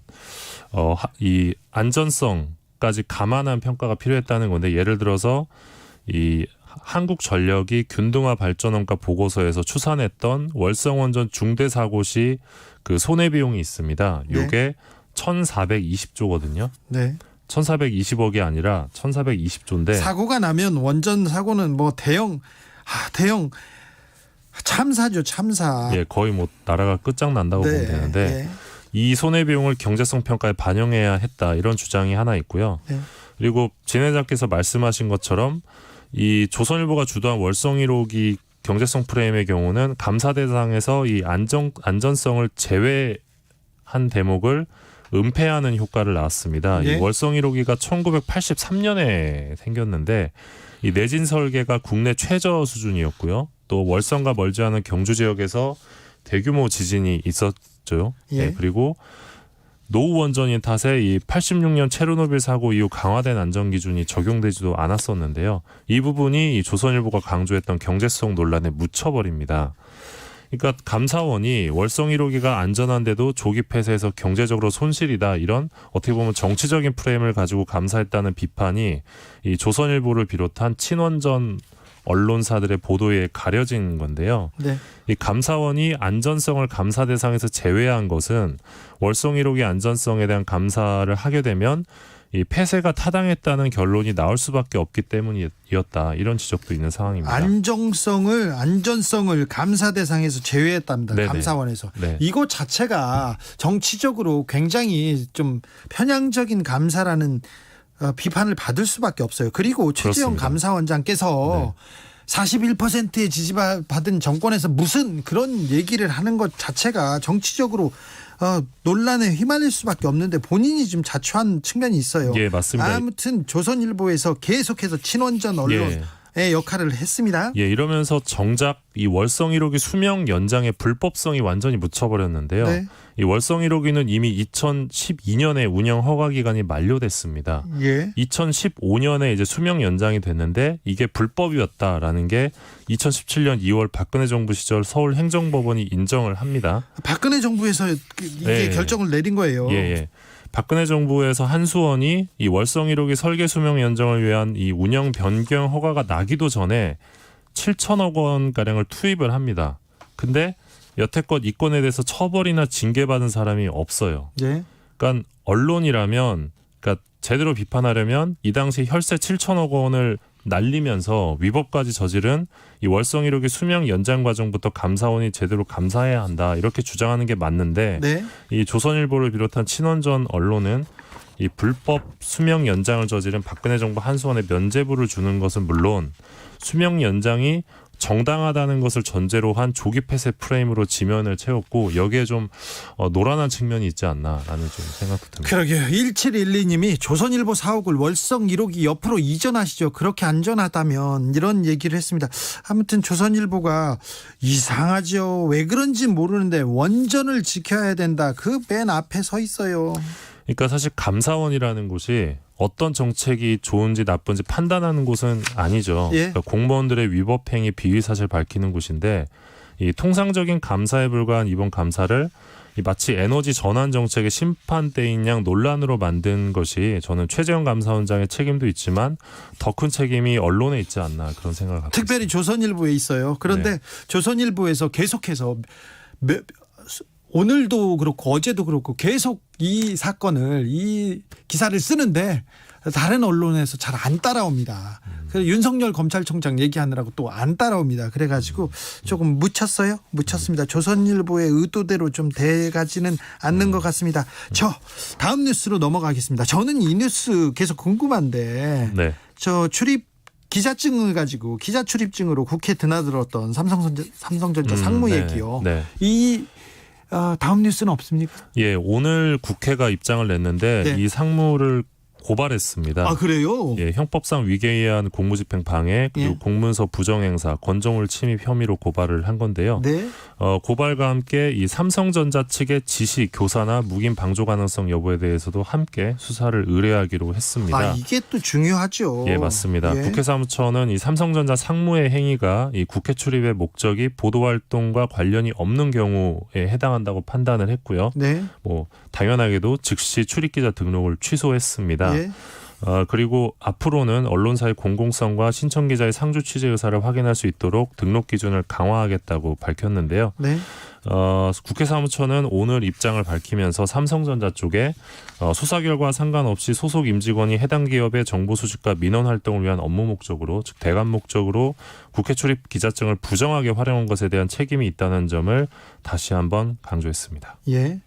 이 안전성까지 감안한 평가가 필요했다는 건데 예를 들어서 이 한국전력이 균등화 발전원가 보고서에서 추산했던 월성원전 중대 사고 시 그 손해 비용이 있습니다. 네. 요게 1,420조거든요. 네. 1,420억이 아니라 1,420조인데 사고가 나면 원전 사고는 뭐 대형 참사죠, 참사. 예, 거의 뭐 나라가 끝장난다고 보면 되는데 네. 이 손해 비용을 경제성 평가에 반영해야 했다 이런 주장이 하나 있고요. 네. 그리고 진 회장께서 말씀하신 것처럼 이 조선일보가 주도한 월성 1호기 경제성 프레임의 경우는 감사 대상에서 이 안전성을 제외한 대목을 은폐하는 효과를 낳았습니다. 예? 이 월성 1호기가 1983년에 생겼는데 이 내진 설계가 국내 최저 수준이었고요. 또 월성과 멀지 않은 경주 지역에서 대규모 지진이 있었죠. 예. 네, 그리고 노후 원전인 탓에 이 86년 체르노빌 사고 이후 강화된 안전 기준이 적용되지도 않았었는데요. 이 부분이 이 조선일보가 강조했던 경제성 논란에 묻혀버립니다. 그러니까 감사원이 월성 1호기가 안전한데도 조기 폐쇄해서 경제적으로 손실이다 이런 어떻게 보면 정치적인 프레임을 가지고 감사했다는 비판이 이 조선일보를 비롯한 친원전 언론사들의 보도에 가려진 건데요. 네. 이 감사원이 안전성을 감사 대상에서 제외한 것은 월성 1호기 안전성에 대한 감사를 하게 되면 이 폐쇄가 타당했다는 결론이 나올 수밖에 없기 때문이었다. 이런 지적도 있는 상황입니다. 안전성을 감사 대상에서 제외했답니다. 네네. 감사원에서. 네. 이거 자체가 정치적으로 굉장히 좀 편향적인 감사라는 비판을 받을 수밖에 없어요. 그리고 최재형 그렇습니다. 감사원장께서 41%의 지지받은 정권에서 무슨 그런 얘기를 하는 것 자체가 정치적으로 논란에 휘말릴 수밖에 없는데 본인이 좀 자초한 측면이 있어요. 예, 맞습니다. 아무튼 조선일보에서 계속해서 친원전 언론의 역할을 했습니다. 예, 이러면서 정작 이 월성 1호기 수명 연장의 불법성이 완전히 묻혀버렸는데요. 네. 이 월성 1호기는 이미 2012년에 운영 허가 기간이 만료됐습니다. 예. 2015년에 이제 수명 연장이 됐는데 이게 불법이었다라는 게 2017년 2월 박근혜 정부 시절 서울행정법원이 인정을 합니다. 박근혜 정부에서 이게 네. 결정을 내린 거예요. 예. 박근혜 정부에서 한수원이 이 월성 1호기 설계 수명 연장을 위한 이 운영 변경 허가가 나기도 전에 7천억 원 가량을 투입을 합니다. 근데 여태껏 이 건에 대해서 처벌이나 징계받은 사람이 없어요. 예. 그러니까 언론이라면 그러니까 제대로 비판하려면 이 당시 혈세 7천억 원을 날리면서 위법까지 저지른 이 월성 1호기 수명 연장 과정부터 감사원이 제대로 감사해야 한다 이렇게 주장하는 게 맞는데 네. 이 조선일보를 비롯한 친원전 언론은 이 불법 수명 연장을 저지른 박근혜 정부 한수원에 면죄부를 주는 것은 물론 수명 연장이 정당하다는 것을 전제로 한 조기 폐쇄 프레임으로 지면을 채웠고 여기에 좀 노란한 측면이 있지 않나라는 좀 생각도 듭니다. 그러게요. 1712님이 조선일보 사옥을 월성 1호기 옆으로 이전하시죠. 그렇게 안전하다면 이런 얘기를 했습니다. 아무튼 조선일보가 이상하죠. 왜 그런지 모르는데 원전을 지켜야 된다. 그 맨 앞에 서 있어요. 그러니까 사실 감사원이라는 곳이 어떤 정책이 좋은지 나쁜지 판단하는 곳은 아니죠. 예. 그러니까 공무원들의 위법 행위 비위 사실 밝히는 곳인데 이 통상적인 감사에 불과한 이번 감사를 이 마치 에너지 전환 정책의 심판대인 양 논란으로 만든 것이 저는 최재형 감사원장의 책임도 있지만 더 큰 책임이 언론에 있지 않나 그런 생각을 갖고 특별히 있습니다. 조선일보에 있어요. 그런데 네. 조선일보에서 계속해서 오늘도 그렇고 어제도 그렇고 계속 이 사건을 이 기사를 쓰는데 다른 언론에서 잘 안 따라옵니다. 그래서 윤석열 검찰총장 얘기하느라고 또 안 따라옵니다. 그래가지고 조금 묻혔습니다. 조선일보의 의도대로 좀 돼가지는 않는 것 같습니다. 저 다음 뉴스로 넘어가겠습니다. 저는 이 뉴스 계속 궁금한데 네. 저 기자증을 가지고 기자 출입증으로 국회에 드나들었던 삼성전자 상무 네. 얘기요. 네. 이 다음 뉴스는 없습니까? 예, 오늘 국회가 입장을 냈는데 네. 이 상무를 고발했습니다. 아 그래요? 예, 형법상 위계에 의한 공무집행 방해 그리고 예. 공문서 부정행사, 건정물 침입 혐의로 고발을 한 건데요. 네. 고발과 함께 이 삼성전자 측의 지시, 교사나 묵인 방조 가능성 여부에 대해서도 함께 수사를 의뢰하기로 했습니다. 아 이게 또 중요하죠. 예, 맞습니다. 예. 국회사무처는 이 삼성전자 상무의 행위가 이 국회 출입의 목적이 보도활동과 관련이 없는 경우에 해당한다고 판단을 했고요. 네. 뭐 당연하게도 즉시 출입기자 등록을 취소했습니다. 예. 그리고 앞으로는 언론사의 공공성과 신청기자의 상주 취재 의사를 확인할 수 있도록 등록 기준을 강화하겠다고 밝혔는데요. 네. 국회 사무처는 오늘 입장을 밝히면서 삼성전자 쪽에 수사 결과와 상관없이 소속 임직원이 해당 기업의 정보 수집과 민원 활동을 위한 업무 목적으로 즉 대관 목적으로 국회 출입 기자증을 부정하게 활용한 것에 대한 책임이 있다는 점을 다시 한번 강조했습니다. 예.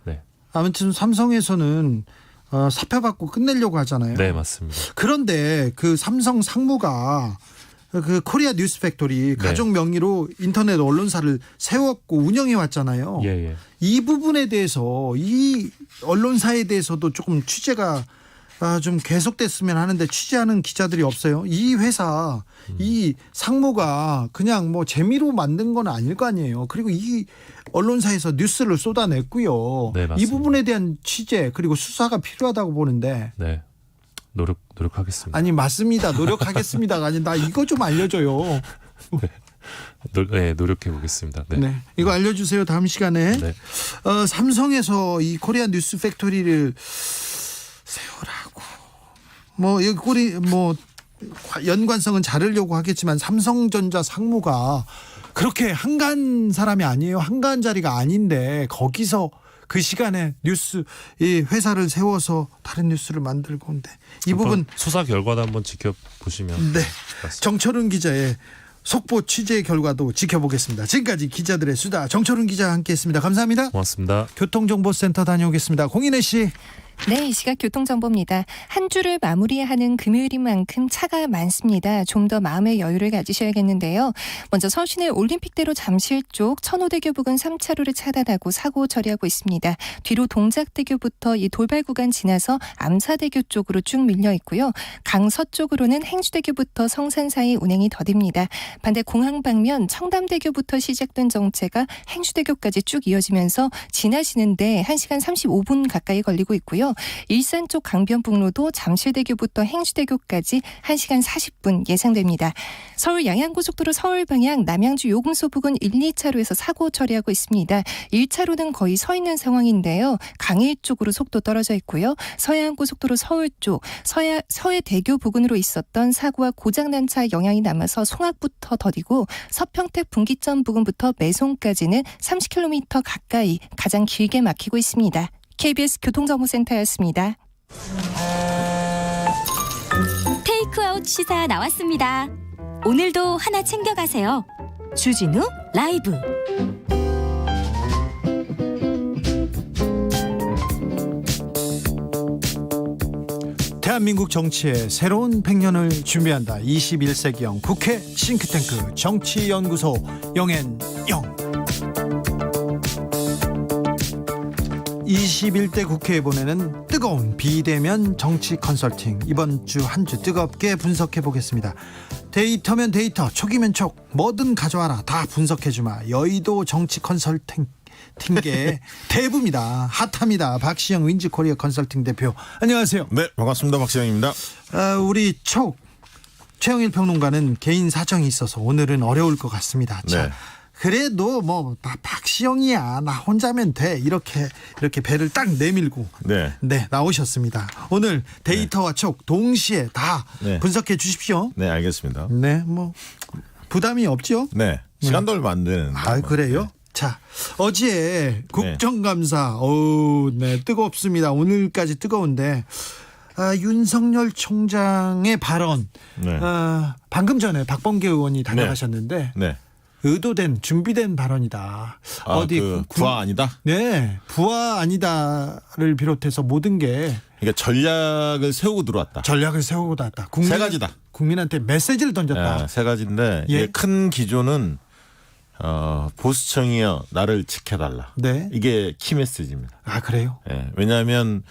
네. 아무튼 삼성에서는 사표 받고 끝내려고 하잖아요. 네, 맞습니다. 그런데 그 삼성 상무가 그 코리아 뉴스 팩토리 가족 명의로 인터넷 언론사를 세웠고 운영해 왔잖아요. 예. 이 부분에 대해서 이 언론사에 대해서도 조금 취재가 좀 계속됐으면 하는데 취재하는 기자들이 없어요. 이 회사 이 상무가 그냥 뭐 재미로 만든 건 아닐 거 아니에요. 그리고 이 언론사에서 뉴스를 쏟아냈고요. 네, 이 맞습니다. 부분에 대한 취재 그리고 수사가 필요하다고 보는데 네. 노력하겠습니다. 아니 맞습니다. 노력하겠습니다가 아니 나 이거 좀 알려줘요. 노력해 보겠습니다. 네. 네, 이거 알려주세요. 다음 시간에 네. 삼성에서 이 코리아 뉴스 팩토리를 세우라고 뭐 연관성은 자르려고 하겠지만 삼성전자 상무가 그렇게 한가한 사람이 아니에요. 한가한 자리가 아닌데 거기서 그 시간에 뉴스 이 회사를 세워서 다른 뉴스를 만들고 온데 이 부분 수사 결과도 한번 지켜보시면 네. 좋겠습니다. 정철훈 기자의 속보 취재 결과도 지켜보겠습니다. 지금까지 기자들의 수다 정철훈 기자와 함께했습니다. 감사합니다. 고맙습니다. 교통정보센터 다녀오겠습니다. 공인혜 씨. 네, 이 시각 교통정보입니다. 한 주를 마무리하는 금요일인 만큼 차가 많습니다. 좀 더 마음의 여유를 가지셔야겠는데요. 먼저 서울시내 올림픽대로 잠실 쪽 천호대교 부근 3차로를 차단하고 사고 처리하고 있습니다. 뒤로 동작대교부터 이 돌발 구간 지나서 암사대교 쪽으로 쭉 밀려 있고요. 강서쪽으로는 행주대교부터 성산 사이 운행이 더딥니다. 반대 공항 방면 청담대교부터 시작된 정체가 행주대교까지 쭉 이어지면서 지나시는데 1시간 35분 가까이 걸리고 있고요. 일산 쪽 강변북로도 잠실대교부터 행주대교까지 1시간 40분 예상됩니다. 서울 양양고속도로 서울 방향 남양주 요금소 부근 1, 2차로에서 사고 처리하고 있습니다. 1차로는 거의 서 있는 상황인데요. 강일 쪽으로 속도 떨어져 있고요. 서해안고속도로 서울 쪽 서해대교 부근으로 있었던 사고와 고장난 차 영향이 남아서 송악부터 더디고 서평택 분기점 부근부터 매송까지는 30km 가까이 가장 길게 막히고 있습니다. KBS 교통정보센터였습니다. 테이크아웃 시사 나왔습니다. 오늘도 하나 챙겨가세요. 주진우 라이브. 대한민국 정치의 새로운 100년을 준비한다. 21세기형 국회 싱크탱크 정치연구소 영앤영. 21대 국회에 보내는 뜨거운 비대면 정치 컨설팅. 이번 주 한 주 뜨겁게 분석해 보겠습니다. 데이터면 데이터, 촉이면 촉, 뭐든 가져와라. 다 분석해주마. 여의도 정치 컨설팅계 대부입니다. 핫합니다. 박시영 윈즈코리아 컨설팅 대표. 안녕하세요. 네, 반갑습니다. 박시영입니다. 우리 촉 최영일 평론가는 개인 사정이 있어서 오늘은 어려울 것 같습니다. 자, 네. 그래도 뭐 박시영이야, 나 혼자면 돼, 이렇게 배를 딱 내밀고 네. 나오셨습니다. 오늘 데이터와 촉 동시에 다 네. 분석해 주십시오. 네, 알겠습니다. 네, 뭐 부담이 없죠? 네, 시간도 얼마 안 되는. 아, 그래요? 자, 어제 국정감사, 네, 뜨겁습니다. 오늘까지 뜨거운데, 윤석열 총장의 발언, 네. 방금 전에 박범계 의원이 다녀가셨는데, 네. 의도된, 준비된 발언이다. 부하 아니다? 네, 부하 아니다를 비롯해서 모든 게 그러니까 전략을 세우고 들어왔다. 전략을 세우고 나왔다. 세 가지다. 국민한테 메시지를 던졌다. 세 가지인데 예. 이게 큰 기조는 보수청이여 나를 지켜달라. 네. 이게 키 메시지입니다. 아, 그래요? 예, 왜냐하면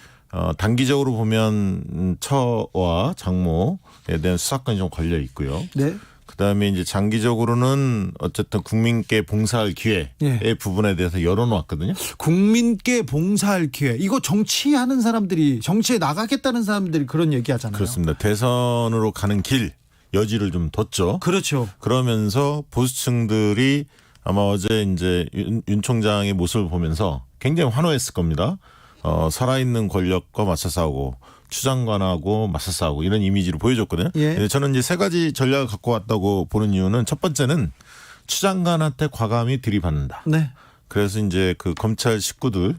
단기적으로 보면 처와 장모에 대한 수사권이 좀 걸려 있고요. 네. 그다음에 이제 장기적으로는 어쨌든 국민께 봉사할 기회의 예. 부분에 대해서 열어놓았거든요. 국민께 봉사할 기회. 이거 정치하는 사람들이, 정치에 나가겠다는 사람들이 그런 얘기하잖아요. 그렇습니다. 대선으로 가는 길 여지를 좀 뒀죠. 그렇죠. 그러면서 보수층들이 아마 어제 이제 윤 총장의 모습을 보면서 굉장히 환호했을 겁니다. 살아있는 권력과 맞서 싸우고 추장관하고 맞서 싸우고 이런 이미지를 보여줬거든요. 예. 근데 저는 이제 세 가지 전략을 갖고 왔다고 보는 이유는 첫 번째는 추장관한테 과감히 들이받는다. 네. 그래서 이제 그 검찰 식구들의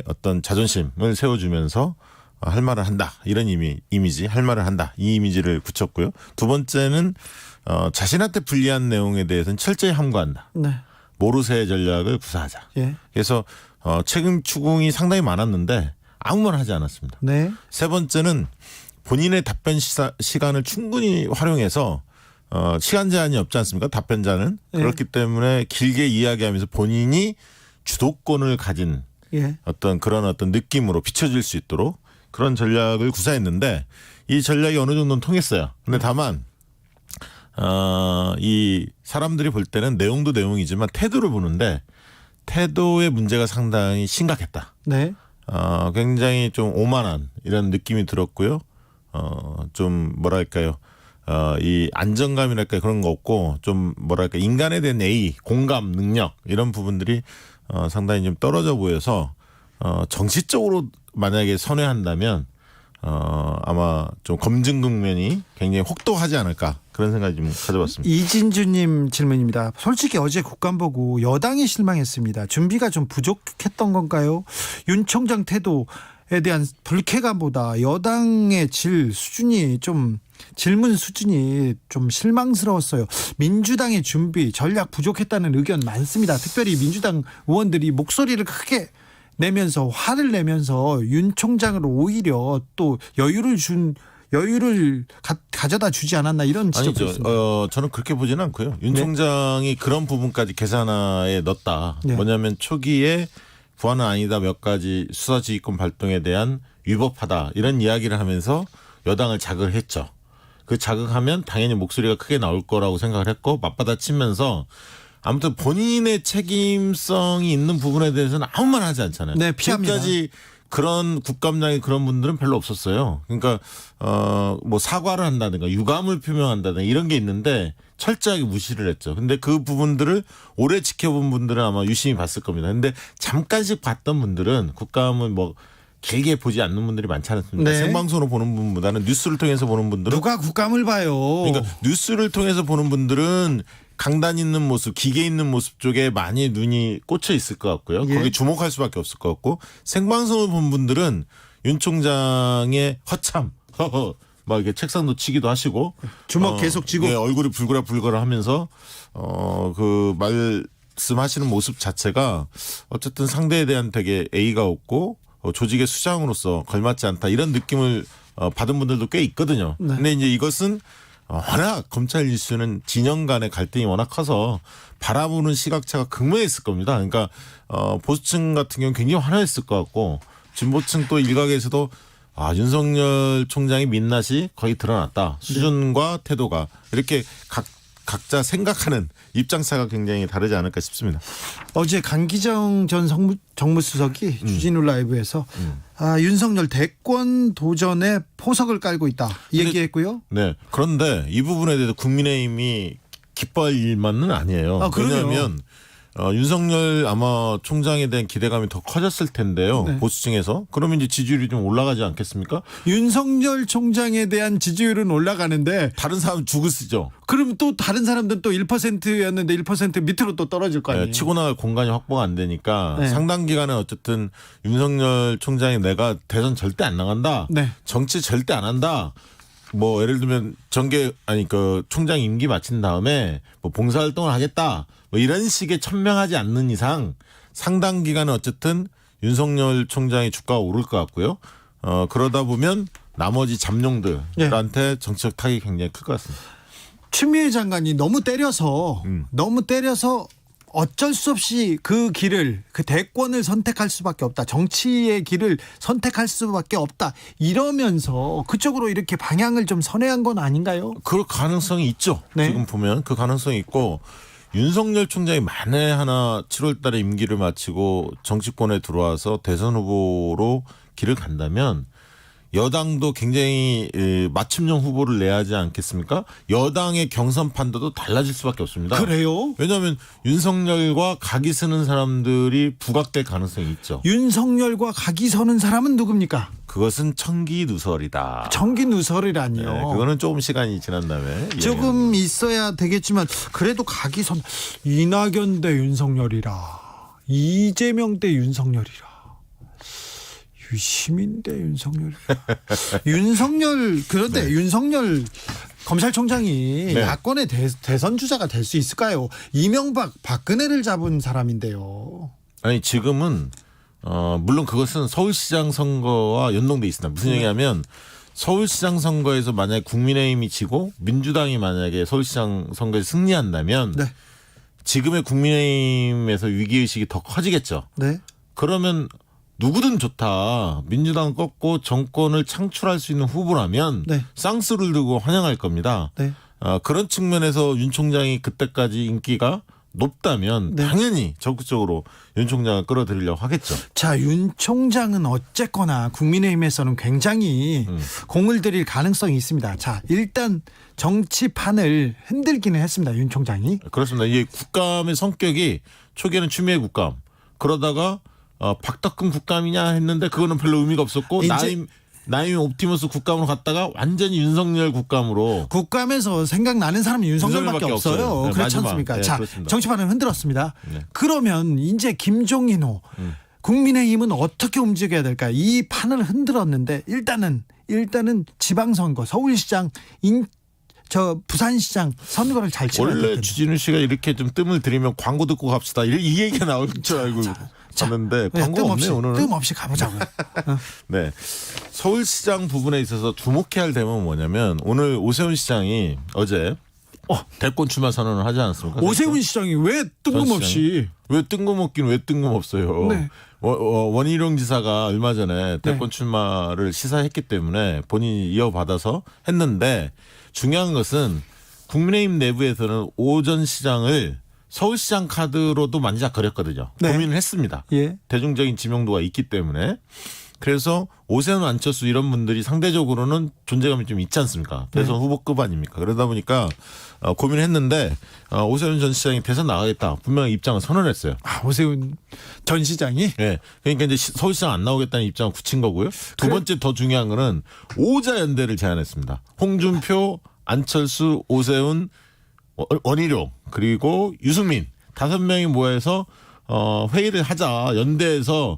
어떤 자존심을 세워주면서 할 말을 한다. 이런 이미지, 할 말을 한다. 이 이미지를 굳혔고요. 두 번째는 자신한테 불리한 내용에 대해서는 철저히 함구한다. 네. 모르쇠 전략을 구사하자. 예. 그래서 책임 추궁이 상당히 많았는데 아무 말 하지 않았습니다. 네. 세 번째는 본인의 답변 시간을 충분히 활용해서 시간 제한이 없지 않습니까? 답변자는. 예. 그렇기 때문에 길게 이야기하면서 본인이 주도권을 가진 예. 어떤 느낌으로 비춰질 수 있도록 그런 전략을 구사했는데 이 전략이 어느 정도는 통했어요. 근데 다만 이 사람들이 볼 때는 내용도 내용이지만 태도를 보는데 태도의 문제가 상당히 심각했다. 네. 굉장히 좀 오만한 이런 느낌이 들었고요. 좀 뭐랄까요. 이 안정감이랄까 그런 거 없고 좀 뭐랄까 인간에 대한 공감 능력 이런 부분들이 상당히 좀 떨어져 보여서 정치적으로 만약에 선회한다면 아마 좀 검증 국면이 굉장히 혹독하지 않을까 그런 생각이 좀 가져봤습니다. 이진주님 질문입니다. 솔직히 어제 국감 보고 여당이 실망했습니다. 준비가 좀 부족했던 건가요? 윤 총장 태도에 대한 불쾌감보다 여당의 질문 수준이 좀 실망스러웠어요. 민주당의 준비 전략 부족했다는 의견 많습니다. 특별히 민주당 의원들이 목소리를 크게 내면서 화를 내면서 윤 총장을 오히려 또 여유를 가져다 주지 않았나 이런 지적도 있습니다. 저는 그렇게 보지는 않고요. 윤 총장이 그런 부분까지 계산하에 넣었다. 네. 뭐냐면 초기에 부하는 아니다 몇 가지 수사지휘권 발동에 대한 위법하다 이런 이야기를 하면서 여당을 자극을 했죠. 그 자극하면 당연히 목소리가 크게 나올 거라고 생각을 했고 맞받아치면서 아무튼 본인의 책임성이 있는 부분에 대해서는 아무 말 하지 않잖아요. 네, 피합니다. 지금까지 그런 국감장에 그런 분들은 별로 없었어요. 그러니까 뭐 사과를 한다든가 유감을 표명한다든가 이런 게 있는데 철저하게 무시를 했죠. 근데 그 부분들을 오래 지켜본 분들은 아마 유심히 봤을 겁니다. 근데 잠깐씩 봤던 분들은 국감을 뭐 길게 보지 않는 분들이 많지 않습니까? 네. 생방송으로 보는 분보다는 뉴스를 통해서 보는 분들은 누가 국감을 봐요? 그러니까 뉴스를 통해서 보는 분들은 강단 있는 모습, 기계 있는 모습 쪽에 많이 눈이 꽂혀 있을 것 같고요. 예. 거기 주목할 수밖에 없을 것 같고 생방송을 본 분들은 윤 총장의 허참, 막 이렇게 책상도 치기도 하시고 주먹 계속 쥐고. 네, 얼굴이 불그락불그락하면서 그 말씀하시는 모습 자체가 어쨌든 상대에 대한 되게 A가 없고 조직의 수장으로서 걸맞지 않다 이런 느낌을 받은 분들도 꽤 있거든요. 네. 근데 이제 이것은 워낙 검찰 이슈는 진영 간의 갈등이 워낙 커서 바라보는 시각차가 극명했을 겁니다. 그러니까 보수층 같은 경우는 굉장히 화나했을 것 같고 진보층 또 일각에서도 윤석열 총장의 민낯이 거의 드러났다. 수준과 태도가 이렇게 각자 생각하는 입장차가 굉장히 다르지 않을까 싶습니다. 어제 강기정 전 정무수석이 주진우 라이브에서 윤석열 대권 도전에 포석을 깔고 있다 얘기했고요. 네. 그런데 이 부분에 대해서 국민의힘이 기뻐할 일만은 아니에요. 그럼요. 왜냐하면 윤석열 아마 총장에 대한 기대감이 더 커졌을 텐데요. 네. 보수층에서. 그러면 이제 지지율이 좀 올라가지 않겠습니까? 윤석열 총장에 대한 지지율은 올라가는데 다른 사람 죽을 쓰죠. 그럼 또 다른 사람들은 또 1%였는데 1% 밑으로 또 떨어질 거 아니에요. 네, 치고 나갈 공간이 확보가 안 되니까 네. 상당 기간에 어쨌든 윤석열 총장이 내가 대선 절대 안 나간다. 네. 정치 절대 안 한다. 뭐 예를 들면 그 총장 임기 마친 다음에 뭐 봉사활동을 하겠다. 뭐 이런 식의 천명하지 않는 이상 상당 기간에 어쨌든 윤석열 총장의 주가가 오를 것 같고요. 그러다 보면 나머지 잠룡들한테 정치적 타격이 굉장히 클 것 같습니다. 추미애 장관이 너무 때려서 어쩔 수 없이 그 대권을 선택할 수밖에 없다. 정치의 길을 선택할 수밖에 없다. 이러면서 그쪽으로 이렇게 방향을 좀 선회한 건 아닌가요? 그럴 가능성이 있죠. 네. 지금 보면 그 가능성이 있고 윤석열 총장이 만에 하나 7월 달에 임기를 마치고 정치권에 들어와서 대선 후보로 길을 간다면 여당도 굉장히 맞춤형 후보를 내야 하지 않겠습니까? 여당의 경선 판도도 달라질 수밖에 없습니다. 그래요? 왜냐하면 윤석열과 각이 서는 사람들이 부각될 가능성이 있죠. 윤석열과 각이 서는 사람은 누굽니까? 그것은 청기누설이다. 청기누설이라니요. 네, 그거는 조금 시간이 지난 다음에 조금 있어야 되겠지만 그래도 각이 선 이낙연 대 윤석열이라 이재명 대 윤석열이라 유시민 대 윤석열이라 그런데 윤석열 검찰총장이 네. 야권의 대선 주자가 될 수 있을까요? 이명박 박근혜를 잡은 사람인데요. 아니 지금은 물론 그것은 서울시장 선거와 연동돼 있습니다. 무슨 얘기냐면 서울시장 선거에서 만약에 국민의힘이 지고 민주당이 만약에 서울시장 선거에 승리한다면 네. 지금의 국민의힘에서 위기의식이 더 커지겠죠. 네. 그러면 누구든 좋다. 민주당 꺾고 정권을 창출할 수 있는 후보라면 네. 쌍수를 들고 환영할 겁니다. 네. 그런 측면에서 윤 총장이 그때까지 인기가 높다면 네. 당연히 적극적으로 윤 총장을 끌어들이려고 하겠죠. 자, 윤 총장은 어쨌거나 국민의힘에서는 굉장히 공을 들일 가능성이 있습니다. 자, 일단 정치판을 흔들기는 했습니다. 윤 총장이. 그렇습니다. 이게 국감의 성격이 초기에는 추미애 국감 그러다가 박덕흠 국감이냐 했는데 그거는 별로 의미가 없었고 나임 옵티머스 국감으로 갔다가 완전히 윤석열 국감으로 국감에서 생각나는 사람이 윤석열밖에 없어요. 네, 그렇지 마지막. 않습니까? 네, 자, 그렇습니다. 정치판을 흔들었습니다. 네. 그러면 이제 김종인호 국민의힘은 어떻게 움직여야 될까요? 이 판을 흔들었는데 일단은 지방선거 서울시장 부산시장 선거를 잘 치러야 될 원래 텐데. 주진우 씨가 이렇게 좀 뜸을 들이면 광고 듣고 갑시다. 이 얘기가 나올 줄 알고 하는데 광고가 없네요. 오늘은. 뜸없이 가보자고요. 네. 서울시장 부분에 있어서 주목해야 할 대목은 뭐냐면 오늘 오세훈 시장이 어제 대권 출마 선언을 하지 않았습니까? 오세훈 시장이 왜 뜬금없이 왜 뜬금없긴 왜 뜬금없어요. 네. 원희룡 지사가 얼마 전에 대권 출마를 시사했기 때문에 본인이 이어받아서 했는데 중요한 것은 국민의힘 내부에서는 오 전 시장을 서울시장 카드로도 만지작거렸거든요. 네. 고민을 했습니다. 예. 대중적인 지명도가 있기 때문에. 그래서 오세훈 안철수 이런 분들이 상대적으로는 존재감이 좀 있지 않습니까? 대선 후보급 아닙니까? 그러다 보니까 고민을 했는데 오세훈 전 시장이 대선 나가겠다. 분명히 입장을 선언했어요. 오세훈 전 시장이 네. 그러니까 이제 서울시장 안 나오겠다는 입장을 굳힌 거고요. 두 번째 더 중요한 거는 오자 연대를 제안했습니다. 홍준표, 안철수, 오세훈, 원희룡 그리고 유승민 5명이 모여서 회의를 하자. 연대에서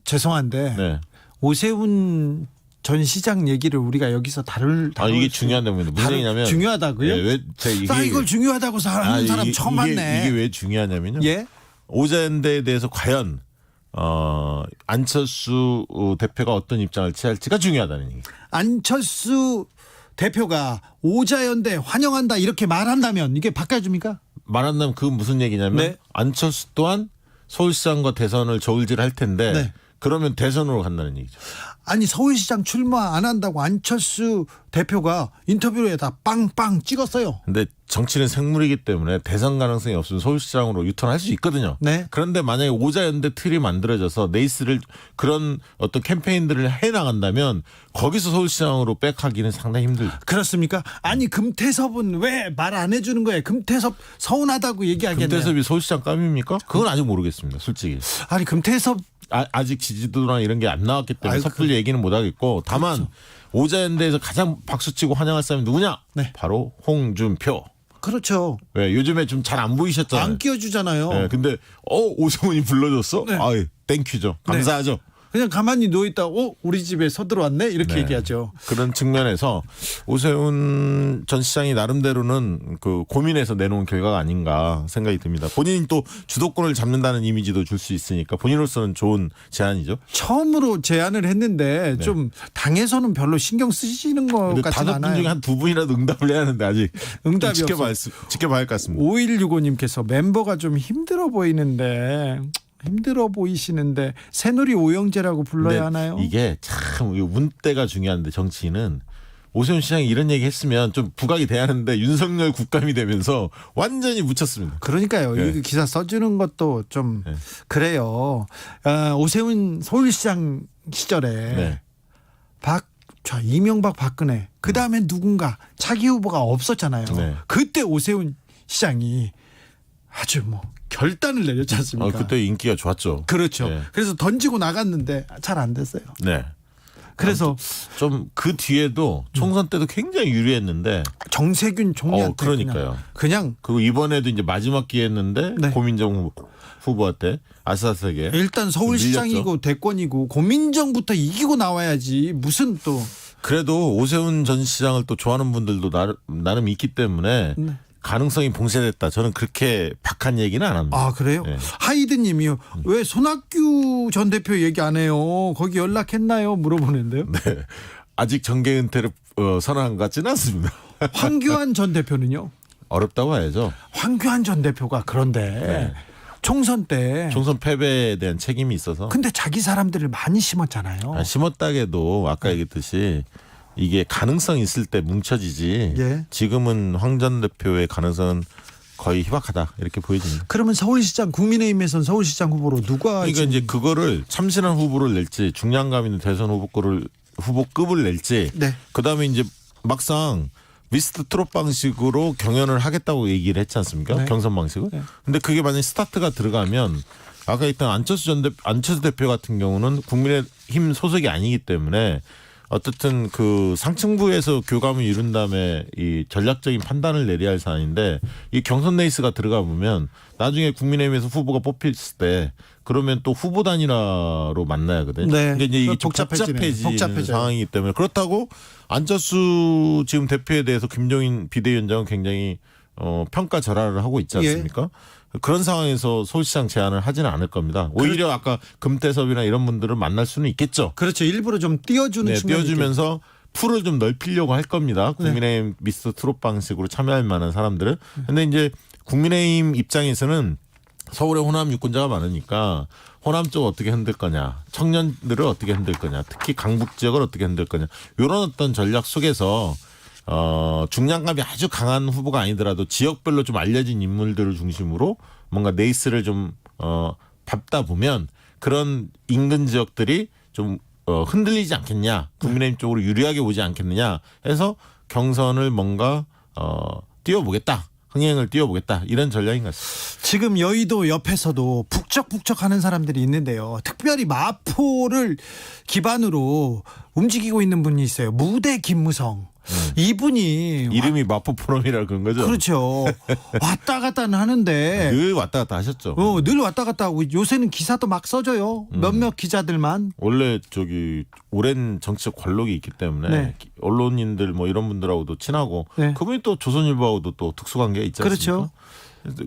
죄송한데 네. 오세훈 전 시장 얘기를 우리가 여기서 다룰 이게 중요한 내용입니다. 무슨 얘기냐면 중요하다고요? 왜 제가 나 이걸 중요하다고 하는 사람 처음 봤네. 이게 왜 중요하냐면요. 예? 오자연대에 대해서 과연 안철수 대표가 어떤 입장을 취할지가 중요하다는 얘기. 안철수 대표가 오자연대 환영한다 이렇게 말한다면 이게 바꿔줍니까? 말한다면 그 무슨 얘기냐면 네. 안철수 또한 서울시장과 대선을 저울질할 텐데 네. 그러면 대선으로 간다는 얘기죠. 아니 서울시장 출마 안 한다고 안철수 대표가 인터뷰에다 빵빵 찍었어요. 근데 정치는 생물이기 때문에 대선 가능성이 없으면 서울시장으로 유턴할 수 있거든요. 네. 그런데 만약에 오자연대 틀이 만들어져서 네이스를 그런 어떤 캠페인들을 해나간다면 거기서 서울시장으로 백하기는 상당히 힘들죠. 그렇습니까? 아니 금태섭은 왜 말 안 해주는 거예요? 금태섭 서운하다고 얘기하겠네요. 금태섭이 서울시장 깜입니까? 그건 아직 모르겠습니다. 솔직히. 아니 금태섭 아직 지지도나 이런 게 안 나왔기 때문에 아유, 섣불리 얘기는 못 하겠고 다만 그렇죠. 오자연대에서 가장 박수치고 환영할 사람이 누구냐? 네. 바로 홍준표. 그렇죠. 왜 요즘에 좀 잘 안 보이셨잖아요. 안 끼워주잖아요. 네, 근데 오세훈이 불러줬어? 네. 아이 땡큐죠. 감사하죠. 그냥 가만히 누워있다 우리 집에 서들어왔네 이렇게 네. 얘기하죠. 그런 측면에서 오세훈 전 시장이 나름대로는 그 고민해서 내놓은 결과가 아닌가 생각이 듭니다. 본인이 또 주도권을 잡는다는 이미지도 줄 수 있으니까 본인으로서는 좋은 제안이죠. 처음으로 제안을 했는데 네. 좀 당에서는 별로 신경 쓰시는 것 근데 같지는 5분 않아요. 중에 한 2분이라도 응답을 해야 하는데 아직 응답이 좀 지켜봐야 할 것 같습니다. 5165님께서 멤버가 좀 힘들어 보이시는데 새누리 오영재라고 불러야 하나요? 이게 참 운때가 중요한데 정치인은 오세훈 시장이 이런 얘기 했으면 좀 부각이 돼야 하는데 윤석열 국감이 되면서 완전히 묻혔습니다. 그러니까요. 네. 이 기사 써주는 것도 좀 네. 그래요. 오세훈 서울시장 시절에 네. 이명박 박근혜 그 다음에 누군가 차기 후보가 없었잖아요. 네. 그때 오세훈 시장이 아주 결단을 내렸지 않습니까? 그때 인기가 좋았죠. 그렇죠. 네. 그래서 던지고 나갔는데 잘 안 됐어요. 네. 그래서 좀 그 뒤에도 총선 때도 굉장히 유리했는데 정세균 총리한테 그러니까요. 그냥 그리고 이번에도 이제 마지막 기회였는데 네. 고민정 후보한테 아슬아슬하게 일단 서울시장이고 대권이고 고민정부터 이기고 나와야지 무슨 또 그래도 오세훈 전 시장을 또 좋아하는 분들도 나름 있기 때문에 네. 가능성이 봉쇄됐다. 저는 그렇게 박한 얘기는 안 합니다. 아 그래요? 네. 하이드님이요. 왜 손학규 전 대표 얘기 안 해요? 거기 연락했나요? 물어보는데요. 네. 아직 정계 은퇴를 선언한 것 같지는 않습니다. 황교안 전 대표는요? 어렵다고 해야죠. 황교안 전 대표가 그런데 네. 총선 때 총선 패배에 대한 책임이 있어서 근데 자기 사람들을 많이 심었잖아요. 심었다게도 아까 얘기했듯이 이게 가능성이 있을 때 뭉쳐지지 예. 지금은 황 전 대표의 가능성은 거의 희박하다 이렇게 보여집니다. 그러면 서울시장 국민의힘에선 서울시장 후보로 누가 그러니까 지금- 이제 그거를 참신한 후보를 낼지 중량감 있는 대선 후보급을 낼지 네. 그다음에 이제 막상 미스터 트롯 방식으로 경연을 하겠다고 얘기를 했지 않습니까? 네. 경선 방식을. 네. 근데 그게 만약에 스타트가 들어가면 아까 했던 안철수 대표 같은 경우는 국민의힘 소속이 아니기 때문에 어쨌든 그 상층부에서 교감을 이룬 다음에 이 전략적인 판단을 내려야 할 사안인데 이 경선 레이스가 들어가 보면 나중에 국민의힘에서 후보가 뽑혔을 때 그러면 또 후보 단일화로 만나야 하거든요. 네. 근데 이제 이게 좀 복잡해지네. 복잡해지는 상황이기 때문에 그렇다고 안철수 지금 대표에 대해서 김종인 비대위원장은 굉장히 평가절하를 하고 있지 않습니까? 그런 상황에서 서울시장 제안을 하지는 않을 겁니다. 오히려 아까 금태섭이나 이런 분들을 만날 수는 있겠죠. 그렇죠. 일부러 좀 띄워주는 네, 측면이 띄워주면서 풀을 좀 넓히려고 할 겁니다. 국민의힘 미스터 트롯 방식으로 참여할 만한 사람들은. 근데 이제 국민의힘 입장에서는 서울에 호남 유권자가 많으니까 호남 쪽 어떻게 흔들 거냐, 청년들을 어떻게 흔들 거냐, 특히 강북 지역을 어떻게 흔들 거냐 이런 어떤 전략 속에서 중량감이 아주 강한 후보가 아니더라도 지역별로 좀 알려진 인물들을 중심으로 뭔가 네이스를 좀 밟다 보면 그런 인근 지역들이 좀 흔들리지 않겠냐, 국민의힘 쪽으로 유리하게 오지 않겠느냐 해서 경선을 뭔가 띄워보겠다. 흥행을 띄워보겠다 이런 전략인 것 같습니다. 지금 여의도 옆에서도 북적북적하는 사람들이 있는데요. 특별히 마포를 기반으로 움직이고 있는 분이 있어요. 무대 김무성. 이분이 이름이 마포포럼이라 그런 거죠. 그렇죠. 왔다 갔다는 하는데 늘 왔다 갔다 하셨죠. 늘 왔다 갔다 하고 요새는 기사도 막 써줘요. 몇몇 기자들만. 원래 저기 오랜 정치적 관록이 있기 때문에 네. 언론인들 뭐 이런 분들하고도 친하고 네. 그분이 또 조선일보하고도 또 특수관계가 있지 않습니까? 그렇죠.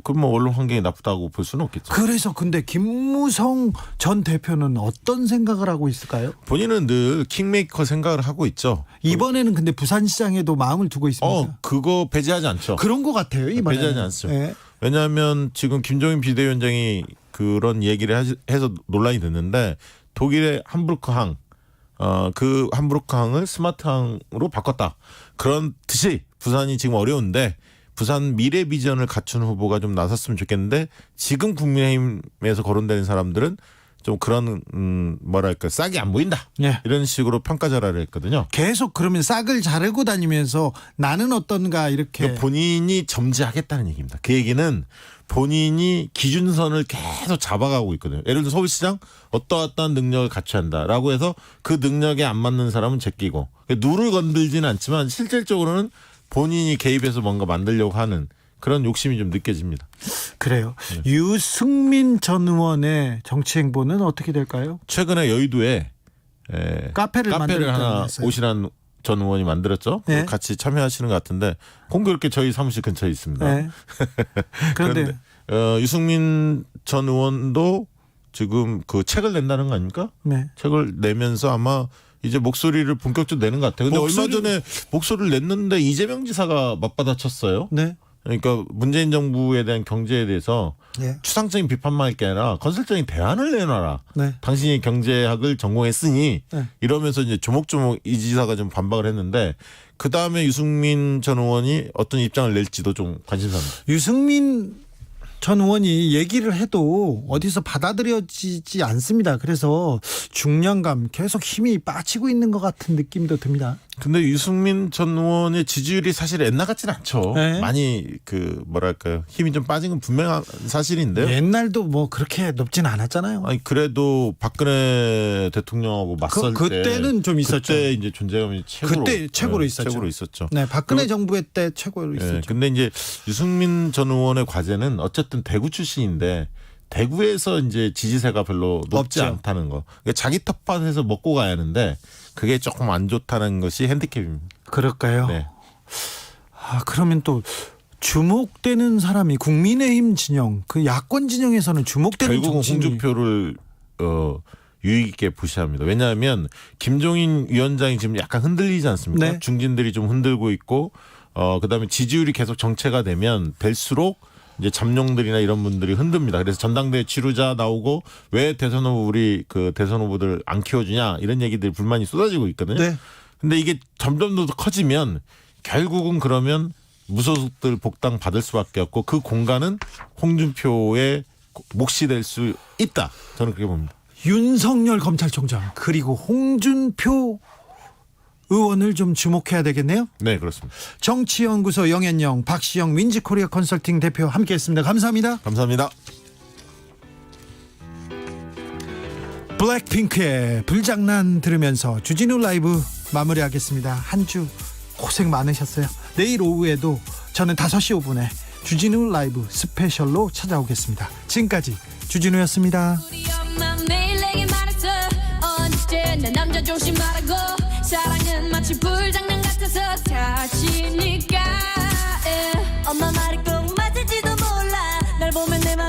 그럼 뭐 언론 환경이 나쁘다고 볼 수는 없겠죠. 그래서 근데 김무성 전 대표는 어떤 생각을 하고 있을까요? 본인은 늘 킹메이커 생각을 하고 있죠. 이번에는 근데 부산시장에도 마음을 두고 있습니다. 그거 배제하지 않죠. 그런 것 같아요. 이번에 배제하지 않습니다. 네. 왜냐하면 지금 김종인 비대위원장이 그런 얘기를 해서 논란이 됐는데 독일의 함부르크항 그 함부르크항을 스마트항으로 바꿨다. 그런 듯이 부산이 지금 어려운데 부산 미래 비전을 갖춘 후보가 좀 나섰으면 좋겠는데 지금 국민의힘에서 거론되는 사람들은 좀 그런 뭐랄까 싹이 안 보인다. 네. 이런 식으로 평가절하를 했거든요. 계속 그러면 싹을 자르고 다니면서 나는 어떤가 이렇게. 그러니까 본인이 점지하겠다는 얘기입니다. 그 얘기는 본인이 기준선을 계속 잡아가고 있거든요. 예를 들어 서울시장 어떠한 능력을 갖춰야 한다라고 해서 그 능력에 안 맞는 사람은 제끼고 누를 건들지는 않지만 실질적으로는 본인이 개입해서 뭔가 만들려고 하는 그런 욕심이 좀 느껴집니다. 그래요. 유승민 전 의원의 정치 행보는 어떻게 될까요? 최근에 여의도에 카페를 하나 만들었다면서요. 오신환 전 의원이 만들었죠. 네. 같이 참여하시는 것 같은데 공교롭게 저희 사무실 근처에 있습니다. 네. 그런데 유승민 전 의원도 지금 그 책을 낸다는 거 아닙니까? 네. 책을 내면서 아마 이제 목소리를 본격적으로 내는 것 같아요. 근데 얼마 전에 목소리를 냈는데 이재명 지사가 맞받아쳤어요. 네. 그러니까 문재인 정부에 대한 경제에 대해서 네. 추상적인 비판만 할 게 아니라 건설적인 대안을 내놔라. 네. 당신이 경제학을 전공했으니 네. 이러면서 이제 조목조목 이 지사가 좀 반박을 했는데 그 다음에 유승민 전 의원이 어떤 입장을 낼지도 좀 관심사입니다. 유승민 전 의원이 얘기를 해도 어디서 받아들여지지 않습니다. 그래서 중량감 계속 힘이 빠지고 있는 것 같은 느낌도 듭니다. 근데 유승민 전 의원의 지지율이 사실 옛날 같지는 않죠. 네. 많이 그 뭐랄까요 힘이 좀 빠진 건 분명한 사실인데요. 옛날도 뭐 그렇게 높진 않았잖아요. 아니 그래도 박근혜 대통령하고 맞설 때 그때는 좀 있었죠. 그때 이제 존재감이 최고로 그때 최고로 있었죠. 최고로 있었죠. 네, 박근혜 정부의 때 최고로 있었죠. 예, 근데 이제 유승민 전 의원의 과제는 어쨌든 대구 출신인데 대구에서 이제 지지세가 별로 높지 없죠. 않다는 거. 그러니까 자기 텃밭에서 먹고 가야 하는데 그게 조금 안 좋다는 것이 핸디캡입니다. 그럴까요? 네. 그러면 또 주목되는 사람이 국민의힘 진영, 그 야권 진영에서는 주목되는 결국은 정치인이 홍준표를 유익 있게 보셔야 합니다. 왜냐하면 김종인 위원장이 지금 약간 흔들리지 않습니까? 네. 중진들이 좀 흔들고 있고 그다음에 지지율이 계속 정체가 되면 될수록 이제 잠룡들이나 이런 분들이 흔듭니다. 그래서 전당대회 치르자 나오고 왜 대선 후보 우리 그 대선 후보들 안 키워주냐 이런 얘기들 불만이 쏟아지고 있거든요. 네. 근데 이게 점점 더 커지면 결국은 그러면 무소속들 복당 받을 수밖에 없고 그 공간은 홍준표의 몫이 될 수 있다. 저는 그렇게 봅니다. 윤석열 검찰총장 그리고 홍준표 의원을 좀 주목해야 되겠네요. 네, 그렇습니다. 정치연구소 영앤영 박시영 민지코리아 컨설팅 대표 함께했습니다. 감사합니다. 감사합니다. 블랙핑크의 불장난 들으면서 주진우 라이브 마무리하겠습니다. 한 주 고생 많으셨어요. 내일 오후에도 저는 5시 5분에 주진우 라이브 스페셜로 찾아오겠습니다. 지금까지 주진우였습니다. 우리 엄마 매일 내게 말했어. 언제나 남자 조심하라고. 사랑은 마치 불장난 같아서 다치니까. 엄마 말이 꼭 맞을지도 몰라. 날 보면 내 맘이